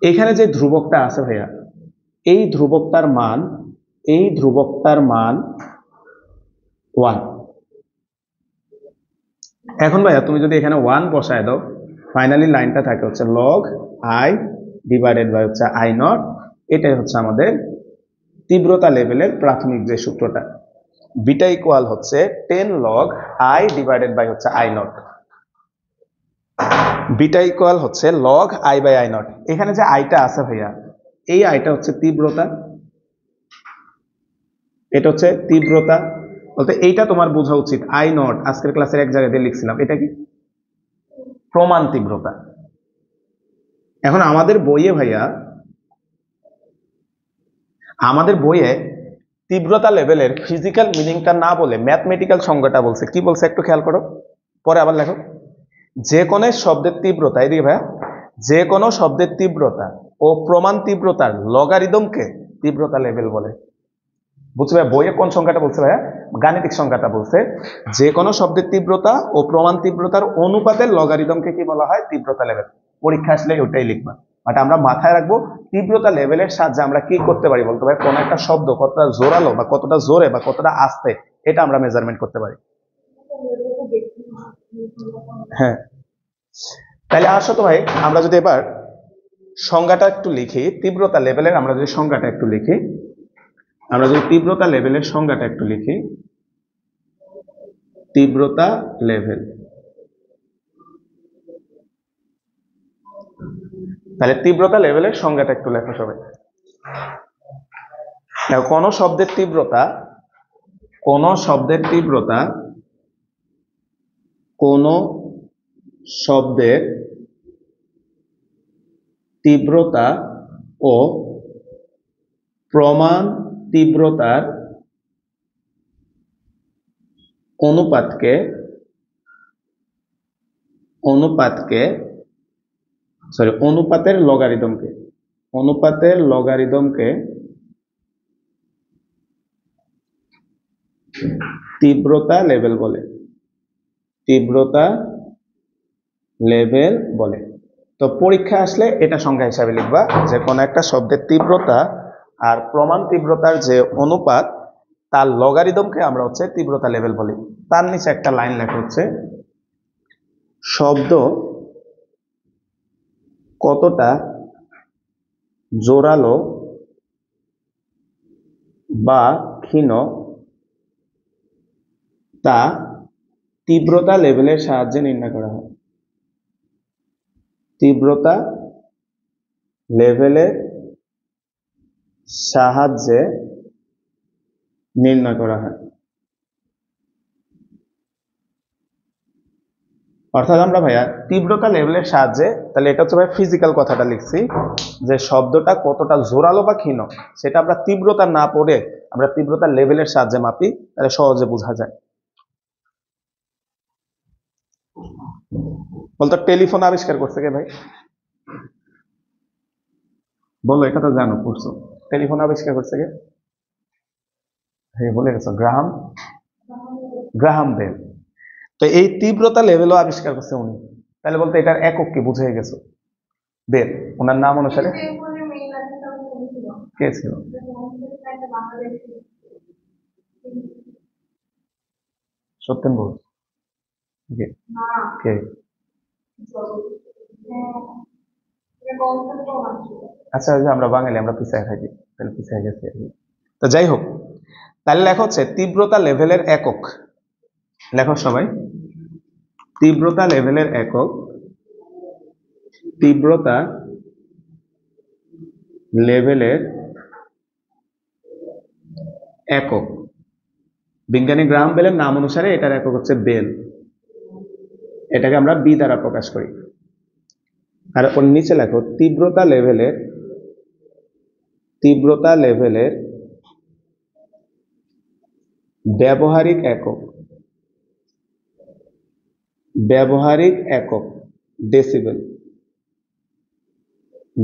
এখানে যে ধ্রুবকটা আছে ভাইয়া, এই ধ্রুবকটার মান, এই ধ্রুবকটার মান 1। এখন ভাইয়া তুমি যদি এখানে 1 বসায় দাও, ফাইনালি লাইনটা থাকে হচ্ছে লগ আই ডিভাইডেড বাই হচ্ছে আই নট। এটাই হচ্ছে আমাদের তীব্রতা লেভেলের প্রাথমিক যে সূত্রটা। বিটা ইকুয়াল হচ্ছে 10 লগ আই ডিভাইডেড বাই হচ্ছে আই নট। বিটা ইকুয়াল হচ্ছে log I by I naught. এখানে যে আইটা আছে ভাইয়া, এই আইটা হচ্ছে তীব্রতা, এটা হচ্ছে তীব্রতা। বলতে এইটা তোমার বোঝা উচিত, আই নট আজকের ক্লাসের এক জায়গায় দিয়ে লিখছিলাম, এটা কি প্রমাণ তীব্রতা। এখন আমাদের বইয়ে ভাইয়া, আমাদের বইয়ে তীব্রতা লেভেলের ফিজিক্যাল মিনিংটা না বলে ম্যাথমেটিক্যাল সংজ্ঞাটা বলছে। কি বলছে একটু খেয়াল করো, পরে আবার লেখো। যে কোনো শব্দের তীব্রতা, এদিকে ভাইয়া, যে কোনো শব্দের তীব্রতা ও প্রমাণ তীব্রতার লগারিদমকে তীব্রতা লেভেল বলে। বুঝছো ভাইয়া, বইয়ে কোন সংখ্যাটা বলছে ভাইয়া, গাণিতিক সংখ্যাটা বলছে। যে কোনো শব্দের তীব্রতা ও প্রমাণ তীব্রতার অনুপাতের লগারিদমকে কি বলা হয়, তীব্রতা লেভেল। পরীক্ষা আসলে ওটাই লিখবা। বাট আমরা মাথায় রাখবো তীব্রতা লেভেলের সাহায্যে আমরা কি করতে পারি বলতে ভাই, কোন একটা শব্দ কতটা জোরালো বা কতটা জোরে বা কতটা আস্তে, এটা আমরা মেজারমেন্ট করতে পারি। হ্যাঁ, তাহলে আসো তো ভাই আমরা যদি এবার সংজ্ঞাটা একটু লিখি, তীব্রতা লেভেলের আমরা যদি সংজ্ঞাটা একটু লিখি, আমরা যদি তীব্রতা লেভেলের সংজ্ঞাটা একটু লিখি, তীব্রতা লেভেল। তাহলে তীব্রতা লেভেলের সংজ্ঞাটা একটু লেখো সবাই। কোন শব্দের তীব্রতা, কোন শব্দের তীব্রতা, কোন শব্দের তীব্রতা ও প্রমাণ তীব্রতার অনুপাতকে, অনুপাতের লগারিদমকে, অনুপাতের লগারিদমকে তীব্রতা লেভেল বলে, তীব্রতা লেভেল বলে। তো পরীক্ষা আসলে এটা সংজ্ঞা হিসাবে লিখবা যে কোন একটা শব্দের তীব্রতা আর প্রমাণ তীব্রতার যে অনুপাত, তার লগারিদমকে আমরা হচ্ছে তীব্রতা লেভেল বলি। তার নিচে একটা লাইন লেখা হচ্ছে শব্দ কতটা জোরালো বা ক্ষীণ তা তীব্রতা লেভেলের সাহায্যে নির্ণয় করা হয়। তীব্রতা লেভেলের সাহায্যে নির্ণয় করা হয়। অর্থাৎ আমরা ভাইয়া তীব্রতা লেভেলের সাহায্যে, তাহলে এটা হচ্ছে ভাই ফিজিক্যাল কথাটা লিখছি, যে শব্দটা কতটা জোরালো বা ক্ষীণ সেটা আমরা তীব্রতা না পড়ে আমরা তীব্রতা লেভেলের সাহায্যে মাপি, তাহলে সহজে বোঝা যায়। বলতো টেলিফোন আবিষ্কার করছে কে ভাই, বলো, এটা তো জানো পড়ছো। টেলিফোন আবিষ্কার করছে কে, হ্যাঁ বলে গেছো, গ্রাহাম বেল। তো এই তীব্রতা লেভেলও আবিষ্কার করছে উনি, তাহলে বলতে এটার একক কি বুঝে গেছো? বেল। ওনার নাম অনুসারে কে ছিল? সত্যেন বোস। কে? কে? আচ্ছা, ওই যে আমরা বাঙালি, আমরা পিছায় থাকি, তাহলে পিছায় গেছে আর কি। তো যাই হোক, তাহলে লেখা হচ্ছে তীব্রতা লেভেলের একক। লেখো সবাই, তীব্রতা লেভেলের একক, তীব্রতা লেভেলের একক। বিজ্ঞানী গ্রাহাম বেলের নাম অনুসারে এটার একক হচ্ছে বেল। এটাকে আমরা বি দ্বারা প্রকাশ করি। আর ওর নিচে লেখো তীব্রতা লেভেলের, তীব্রতা লেভেলের ব্যবহারিক একক, ব্যবহারিক একক ডেসিবেল,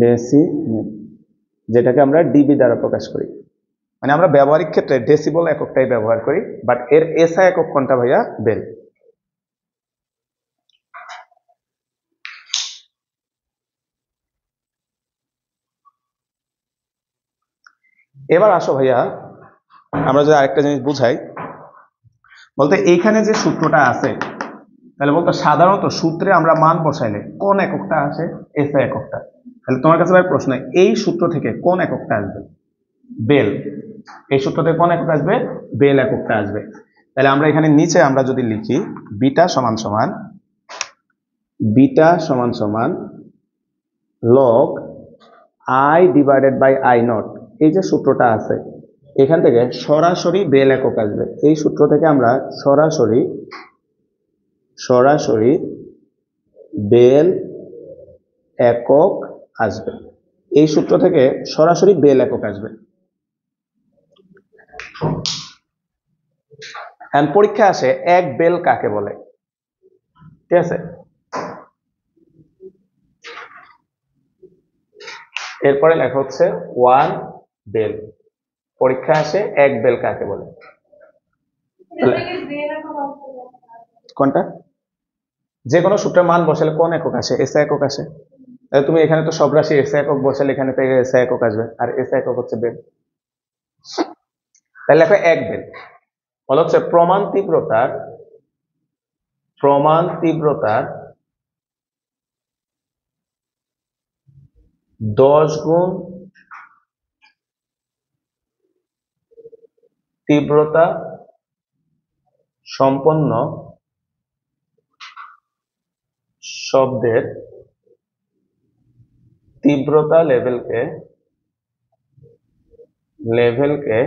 ডেসিবেল, যেটাকে আমরা ডিবি দ্বারা প্রকাশ করি। মানে আমরা ব্যবহারিক ক্ষেত্রে ডেসিবল এককটাই ব্যবহার করি, বাট এর এসআই একক কোনটা ভাইয়া? বেল। এবার আসো ভাইয়া, আমরা যদি আরেকটা জিনিস বুঝাই, বলতে এইখানে যে সূত্রটা আছে, তাহলে বলতো সাধারণত সূত্রে আমরা মান বসাইলে কোন এককটা আসে? এসআই এককটা। তাহলে তোমার কাছে ভাই প্রশ্ন, এই সূত্র থেকে কোন এককটা আসবে? বেল। এই সূত্র থেকে কোন একক আসবে? বেল এককটা আসবে। তাহলে আমরা এখানে নিচে আমরা যদি লিখি বিটা সমান সমান, বিটা সমান সমান log I divided by I naught, এই যে সূত্রটা আছে এখান থেকে সরাসরি বেল একক আসবে। এই সূত্র থেকে আমরা সরাসরি সরাসরি বেল একক আসবে। এই সূত্র থেকে সরাসরি বেল একক আসবে। পরীক্ষা আসে এক বেল কাকে বলে, ঠিক আছে? এরপরে লেখা হচ্ছে ওয়ান বেল। পরীক্ষা আসে এক বেল কাকে বলে। কোনটা? যে কোনো সূত্রের মান বসালে কোন একক আসে? এসআই একক আসে। তাহলে তুমি এখানে তো সব রাশি এসআই একক বসালে এখানে থেকে এসআই একক আসবে, আর এসআই একক হচ্ছে বেল। তাহলে লেখো এক বেল। বলা হচ্ছে প্রমাণ তীব্রতার, প্রমাণ তীব্রতার 10 গুণ তীব্রতা সম্পন্ন শব্দের তীব্রতা লেভেলকে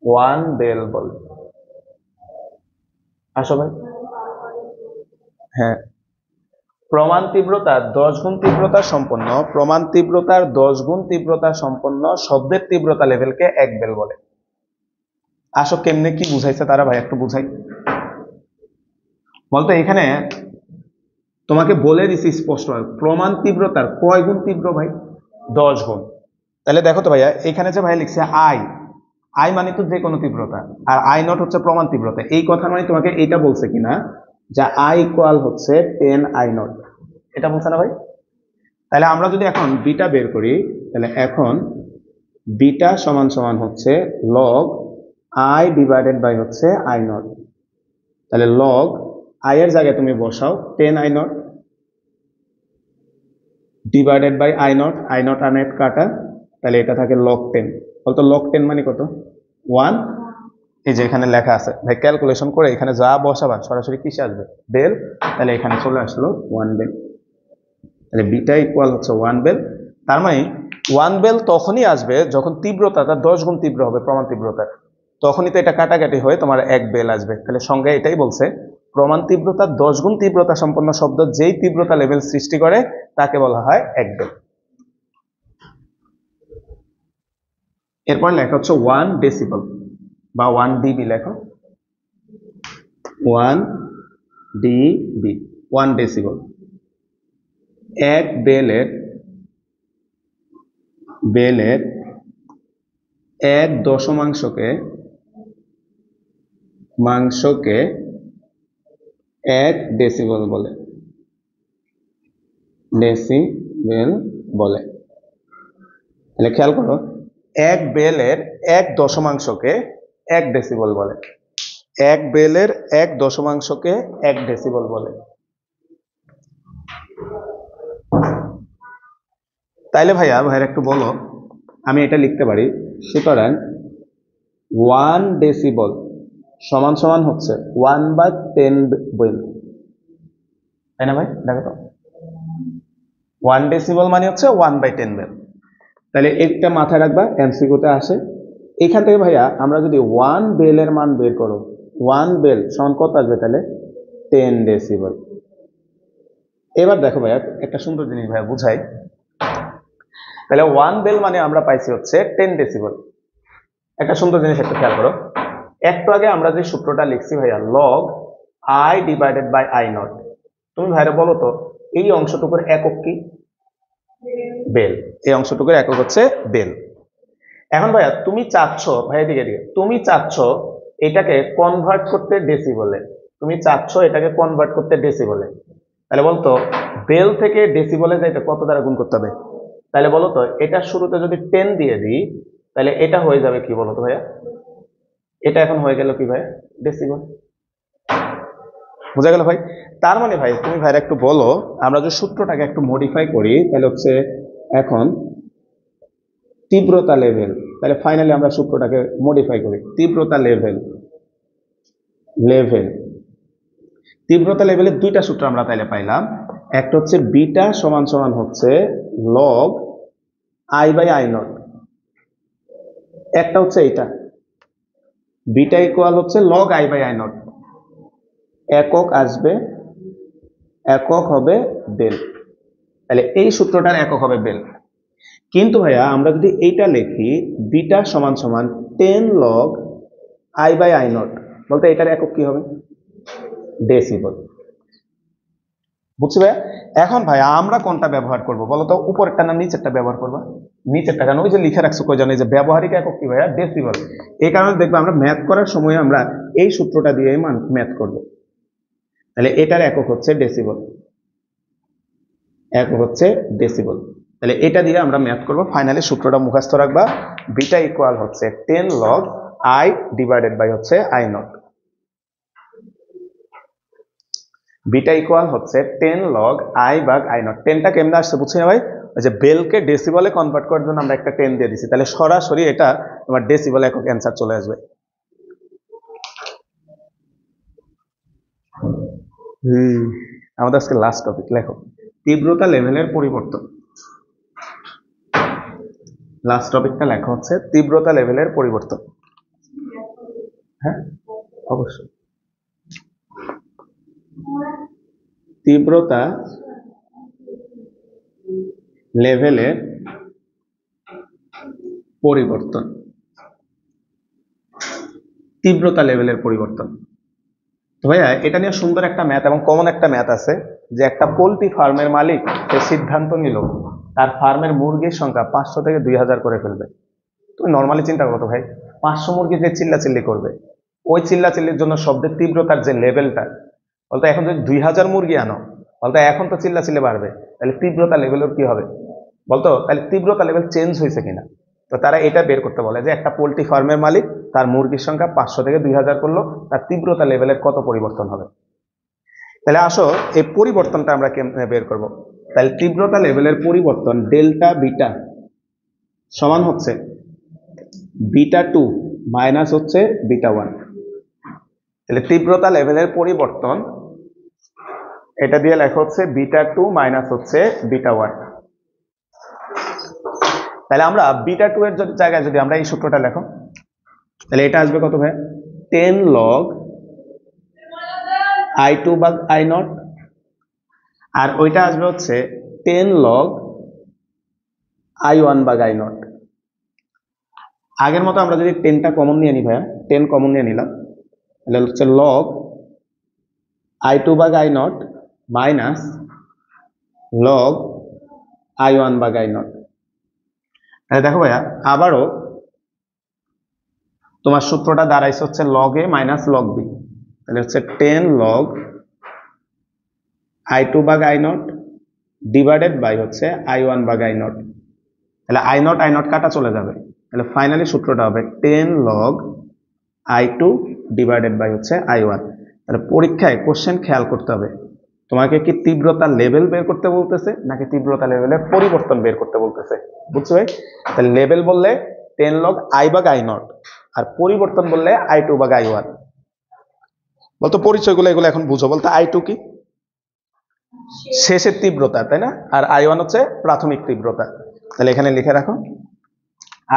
ওয়ান বেল বলে। আসো ভাই, হ্যাঁ, প্রমাণ তীব্রতার 10 গুণ তীব্রতা সম্পন্ন, প্রমাণ তীব্রতার 10 গুণ তীব্রতা সম্পন্ন শব্দের তীব্রতা লেভেলকে এক বেল বলে। আসো কেমনে কি বুঝাইছে তারা ভাই একটু বুঝাই। বলতো এখানে তোমাকে বলে দিছি স্পষ্ট, প্রমাণ তীব্রতার কয় গুণ তীব্র ভাই? 10 গুণ। তাহলে দেখো তো ভাইয়া, এখানে যে ভাই লিখছে আই, আই মানে তো যে কোনো তীব্রতা, আর আই নট হচ্ছে প্রমাণ তীব্রতা। এই কথা মানে তোমাকে এটা বলছে কিনা যে আই ইকুয়াল হচ্ছে 10 আই নট, এটা বলছে না ভাই? তাহলে আমরা যদি এখন বিটা বের করি, তাহলে এখন বিটা সমান সমান হচ্ছে লগ আই ডিভাইডেড বাই হচ্ছে আই নট। তাহলে লগ আই এর জায়গায় তুমি বসাও 10 I naught divided by I naught, I naught আর নেট কাটা, তাহলে এটা থাকে লগ 10। বলতো লগ 10 মানে কত? 1। এই যে এখানে লেখা আছে ভাই, ক্যালকুলেশন করে এখানে যা বসাবা সরাসরি কিসে আসবে? বেল। তাহলে এখানে চলে আসলো 1 বেল। তাহলে বিটা ইকুয়াল হচ্ছে 1 বেল। তার মানে 1 বেল তখনই আসবে যখন তীব্রতাটা 10 গুণ তীব্র হবে প্রমাণ তীব্রতার, তখনই তো এটা কাটাকাটি হয়ে তোমার 1 বেল আসবে। তাহলে সংজ্ঞা এটাই বলছে, প্রমাণ তীব্রতার 10 গুণ তীব্রতা সম্পন্ন শব্দ যেই তীব্রতা লেভেল সৃষ্টি করে তাকে বলা হয় 1 বেল। এরপর লেখা হচ্ছে 1 ডেসিবল বা 1 ডিবি। লেখো 1 ডিবি, 1 ডেসিবল। এক বেলের 1/10কে মাংসকে 1 ডেসিবেল বলে, ডেসিবেল বলে। তাহলে খেয়াল করো, 1 বেলের 1 দশমাংশকে 1 ডেসিবেল বলে, 1 বেলের 1 দশমাংশকে 1 ডেসিবেল বলে। তাইলে ভাইয়া একটু বলো, আমি এটা লিখতে পারি, সুতরাং 1 ডেসিবেল সমান সমান হচ্ছে 1/10 বেল, তাই না ভাই? দেখো তো, 1 ডেসিবেল মানে হচ্ছে 1/10 বেল। তাহলে একটা মাথায় রাখবা, এমসিকিউতে আসে। এখান থেকে ভাইয়া আমরা যদি 1 বেলের মান বের করো, 1 বেল সমান কত আসবে? তাহলে 10 ডেসিবেল। এবার দেখো ভাইয়া, একটা সুন্দর জিনিস ভাইয়া বুঝাই। তাহলে 1 বেল মানে আমরা পাইছি হচ্ছে 10 ডেসিবেল। একটা সুন্দর জিনিস একটু খেয়াল করো, একটু আগে আমরা যে সূত্রটা লিখছি ভাইয়া, log I divided by I naught. তুমি ভাইরা বলো তো, এই অংশটুকুর একক কি? বেল। এই অংশটুকুর একক হচ্ছে বেল। এখন ভাইয়া তুমি চাচ্ছ, ভাইয়া দিকে দিকে, তুমি চাচ্ছ এটাকে কনভার্ট করতে ডেসিবেলে, তুমি চাচ্ছ এটাকে কনভার্ট করতে ডেসিবেলে। তাহলে বলতো, বেল থেকে ডেসিবেলে যাইতে কত দ্বারা গুণ করতে হবে? তাহলে বলো তো, এটা শুরুতে যদি 10 দিয়ে দিই, তাহলে এটা হয়ে যাবে কি বলো তো ভাইয়া? এটা এখন হয়ে গেল কি ভাই? ডেসিবেল। বোঝা গেল ভাই? তার মানে ভাই তুমি ভাইরা একটু বলো, আমরা যদি সূত্রটাকে একটু মডিফাই করি, তাহলে হচ্ছে এখন তীব্রতা লেভেল, তাহলে ফাইনালি আমরা সূত্রটাকে মডিফাই করি, তীব্রতা লেভেল, লেভেল তীব্রতা লেভেলের দুইটা সূত্র আমরা তাইলে পাইলাম। একটা হচ্ছে বিটা সমান সমান হচ্ছে log I by I naught, একটা হচ্ছে এইটা বিটা ইকুয়াল হচ্ছে log I by I naught, একক আসবে, একক হবে বেল। তাহলে এই সূত্রটার একক হবে বেল। কিন্তু ভাইয়া আমরা যদি এইটা লিখি, বিটা সমান সমান 10 log I by I naught, বলতে এটার একক কি হবে? ডেসিবেল। বুঝছি ভাইয়া? এখন ভাইয়া আমরা কোনটা ব্যবহার করব বলো তো, উপরেরটা না নিচেরটা ব্যবহার করবা? নিচেরটা। কেন? ওই যে লিখে রাখছো কই জানো, এই যে ব্যবহারিক একক কি ভাইয়া? ডেসিবেল। এই কারণে দেখবে আমরা ম্যাথ করার সময় আমরা এই সূত্রটা দিয়ে ম্যাথ করব। তাহলে এটার একক হচ্ছে ডেসিবেল, একক হচ্ছে ডেসিবেল। তাহলে এটা দিয়ে আমরা ম্যাথ করব। ফাইনালি সূত্রটা মুখস্থ রাখবা, বিটা ইকুয়াল হচ্ছে 10 লগ আই ডিভাইডেড বাই হচ্ছে আই নট। বিটা ইকুয়াল হচ্ছে 10 লগ আই ভাগ আই নট। 10টা কেমনে আসছে বুঝছি না ভাই? ওই যে বেলকে ডেসিবেলে কনভার্ট করার জন্য আমরা একটা 10 দিয়ে দিছি, তাহলে সরাসরি এটা তোমার ডেসিবেল একক অ্যান্সার চলে আসবে। আমাদের আজকে লাস্ট টপিক, লেখো তীব্রতা লেভেলের পরিবর্তন। লাস্ট টপিকটা লেখা হচ্ছে তীব্রতা লেভেলের পরিবর্তন। হ্যাঁ অবশ্যই, তীব্রতা লেভেলের পরিবর্তন, তীব্রতা লেভেলের পরিবর্তন। তো ভাইয়া এটা নিয়ে সুন্দর একটা ম্যাথ এবং কমন একটা ম্যাথ আছে, যে একটা পোল্ট্রি ফার্মের মালিক সে সিদ্ধান্ত নিল তার ফার্মের মুরগির সংখ্যা 500 থেকে 2000 করে ফেলবে। তুমি নর্মালি চিন্তা করো তো ভাই, 500 মুরগি যে চিল্লাচিল্লি করবে, ওই চিল্লাচিল্লির জন্য শব্দের তীব্রতার যে লেভেলটা, বলতো এখন যদি 2000 মুরগি আনো, বলতো এখন তো চিল্লাচিল্লি বাড়বে, তাহলে তীব্রতা লেভেলের কি হবে বলতো? তাহলে তীব্রতা লেভেল চেঞ্জ হয়েছে কিনা। তো তারা এটা বের করতে বলে যে একটা পোল্ট্রি ফার্মের মালিক তার মুরগির সংখ্যা 500 থেকে 2000 করলো, তার তীব্রতা লেভেলের কত পরিবর্তন হবে। তাহলে আসো এই পরিবর্তনটা আমরা কেমনে বের করব। তাহলে তীব্রতা লেভেলের পরিবর্তন ডেল্টা বিটা সমান হচ্ছে বিটা 2 মাইনাস হচ্ছে বিটা 1। তাহলে তীব্রতা লেভেলের পরিবর্তন এটা দিয়ে লেখা হচ্ছে বিটা 2 মাইনাস হচ্ছে বিটা 1। তাহলে আমরা বিটা 2 এর জায়গায় যদি আমরা এই সূত্রটা লেখো, তাহলে এটা আসবে কত ভাই? 10 লগ আই টু ভাগ আই নট, আর ওইটা আসবে হচ্ছে 10 লগ আই ওয়ান ভাগ আই নট। আগের মতো আমরা যদি 10টা কমন নিয়ে নিই ভাইয়া, 10 কমন নিয়ে নিলাম, তাহলে হচ্ছে লগ আই টু ভাগ I not minus log I one ভাগ আই নট। তাহলে দেখো ভাইয়া আবারও তোমার সূত্রটা দাঁড়াইছে হচ্ছে লগ এ মাইনাস লগ বি, তাহলে হচ্ছে 10 লগ I2 ভাগ I0 ডিভাইডেড বাই হচ্ছে I1 ভাগ I0। তাহলে I0 কাটা চলে যাবে, তাহলে ফাইনালি সূত্রটা হবে 10 লগ I2 ডিভাইডেড বাই হচ্ছে I1। তাহলে পরীক্ষায় কোশ্চেন খেয়াল করতে হবে, তোমাকে কি তীব্রতা লেভেল বের করতে বলতেছে নাকি তীব্রতা লেভেলের পরিবর্তন বের করতে বলতেছে, বুঝছো ভাই? তাহলে লেভেল বললে 10 লগ I ভাগ I0, আর পরিবর্তন বললে I2 ভাগ I1। বলতো পরিচয়গুলো এগুলো এখন বুঝো। বলতো I2 কি? শেষের তীব্রতা, তাই না? আর I1 হচ্ছে প্রাথমিক তীব্রতা। তাহলে এখানে লিখে রাখো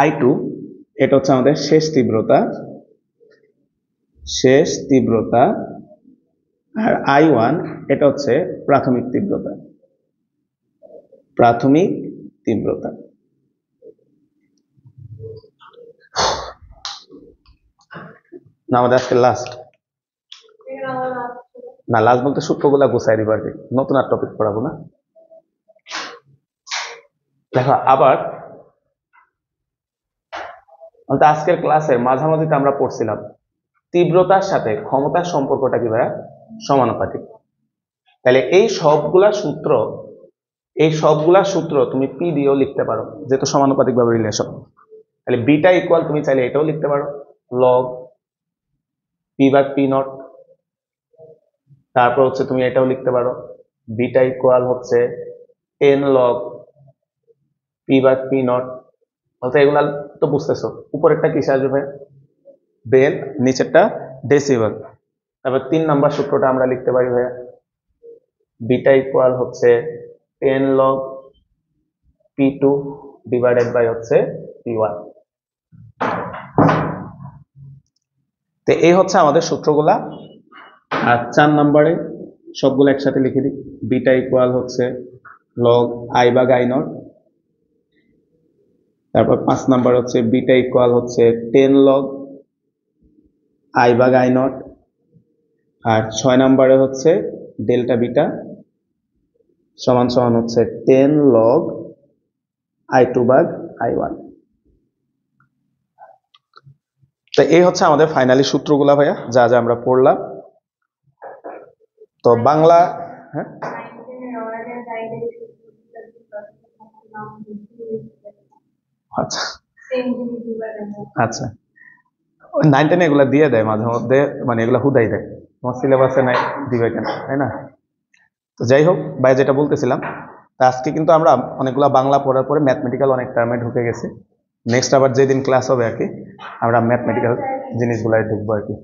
I2 এটা হচ্ছে আমাদের শেষ তীব্রতা, শেষ তীব্রতা, আর I1 এটা হচ্ছে প্রাথমিক তীব্রতা, প্রাথমিক তীব্রতা। না আমাদের আজকে লাস্ট না, লাস্ট বলতে সূত্রগুলা গুছাই দিবা আর কি, নতুন আর টপিক পড়াবো না। দেখো আবার আজকের ক্লাসের মাঝামাঝিতে আমরা পড়ছিলাম তীব্রতার সাথে ক্ষমতার সম্পর্কটা কি ভাইয়া? সমানুপাতিক। তাহলে এই সবগুলা সূত্র তুমি পি দিয়েও লিখতে পারো, যেহেতু সমানুপাতিক ভাবে রিলেশন। তাহলে বিটা ইকুয়াল তুমি চাইলে এটাও লিখতে পারো লগ পি ভাগ পি নট। তারপর হচ্ছে তুমি এটাও লিখতে পারো বিটা ইকুয়াল হচ্ছে 10 লগ পি ভাগ পি নট। বলতে এগুলা তো বুঝতেছো, উপরেরটা কিসে আসবে ভাই? বেল, নিচেরটা ডেসিবেল। তারপর 3 নাম্বার সূত্রটা আমরা লিখতে পারি ভাইয়া বিটা ইকুয়াল হচ্ছে 10 লগ P2 ডিভাইডেড বাই হচ্ছে P1। তো এই হচ্ছে আমাদের সূত্রগুলা। আর 4 নম্বরে সবগুলো একসাথে লিখে দিই, বিটা ইকুয়াল হচ্ছে লগ I ভাগ I0। তারপর 5 নাম্বার হচ্ছে বিটা ইকুয়াল হচ্ছে 10 লগ I ভাগ I0। আর 6 নম্বরে হচ্ছে ডেল্টা বিটা সমান সমান হচ্ছে 10 লগ I2 ভাগ I1। তো এই হচ্ছে আমাদের ফাইনালি সূত্রগুলা ভাইয়া, যা যা আমরা পড়লাম। তো বাংলা, হ্যাঁ আচ্ছা আচ্ছা, 9 10 এগুলা দিয়ে দেয় মাঝে মধ্যে, মানে এগুলা হুদাই দেয়, তোমার সিলেবাসে নাই দিবে কেন, তাই না? তো যাই হোক ভাই, যেটা বলতেছিলাম, তা আজকে কিন্তু আমরা অনেকগুলা বাংলা পড়ার পরে ম্যাথমেটিক্যাল অনেক টার্মে ঢুকে গেছি। নেক্সট আবার যেদিন ক্লাস হবে আর কি, আমরা ম্যাথমেটিক্যাল জিনিসগুলাই ঢুকবো আর কি।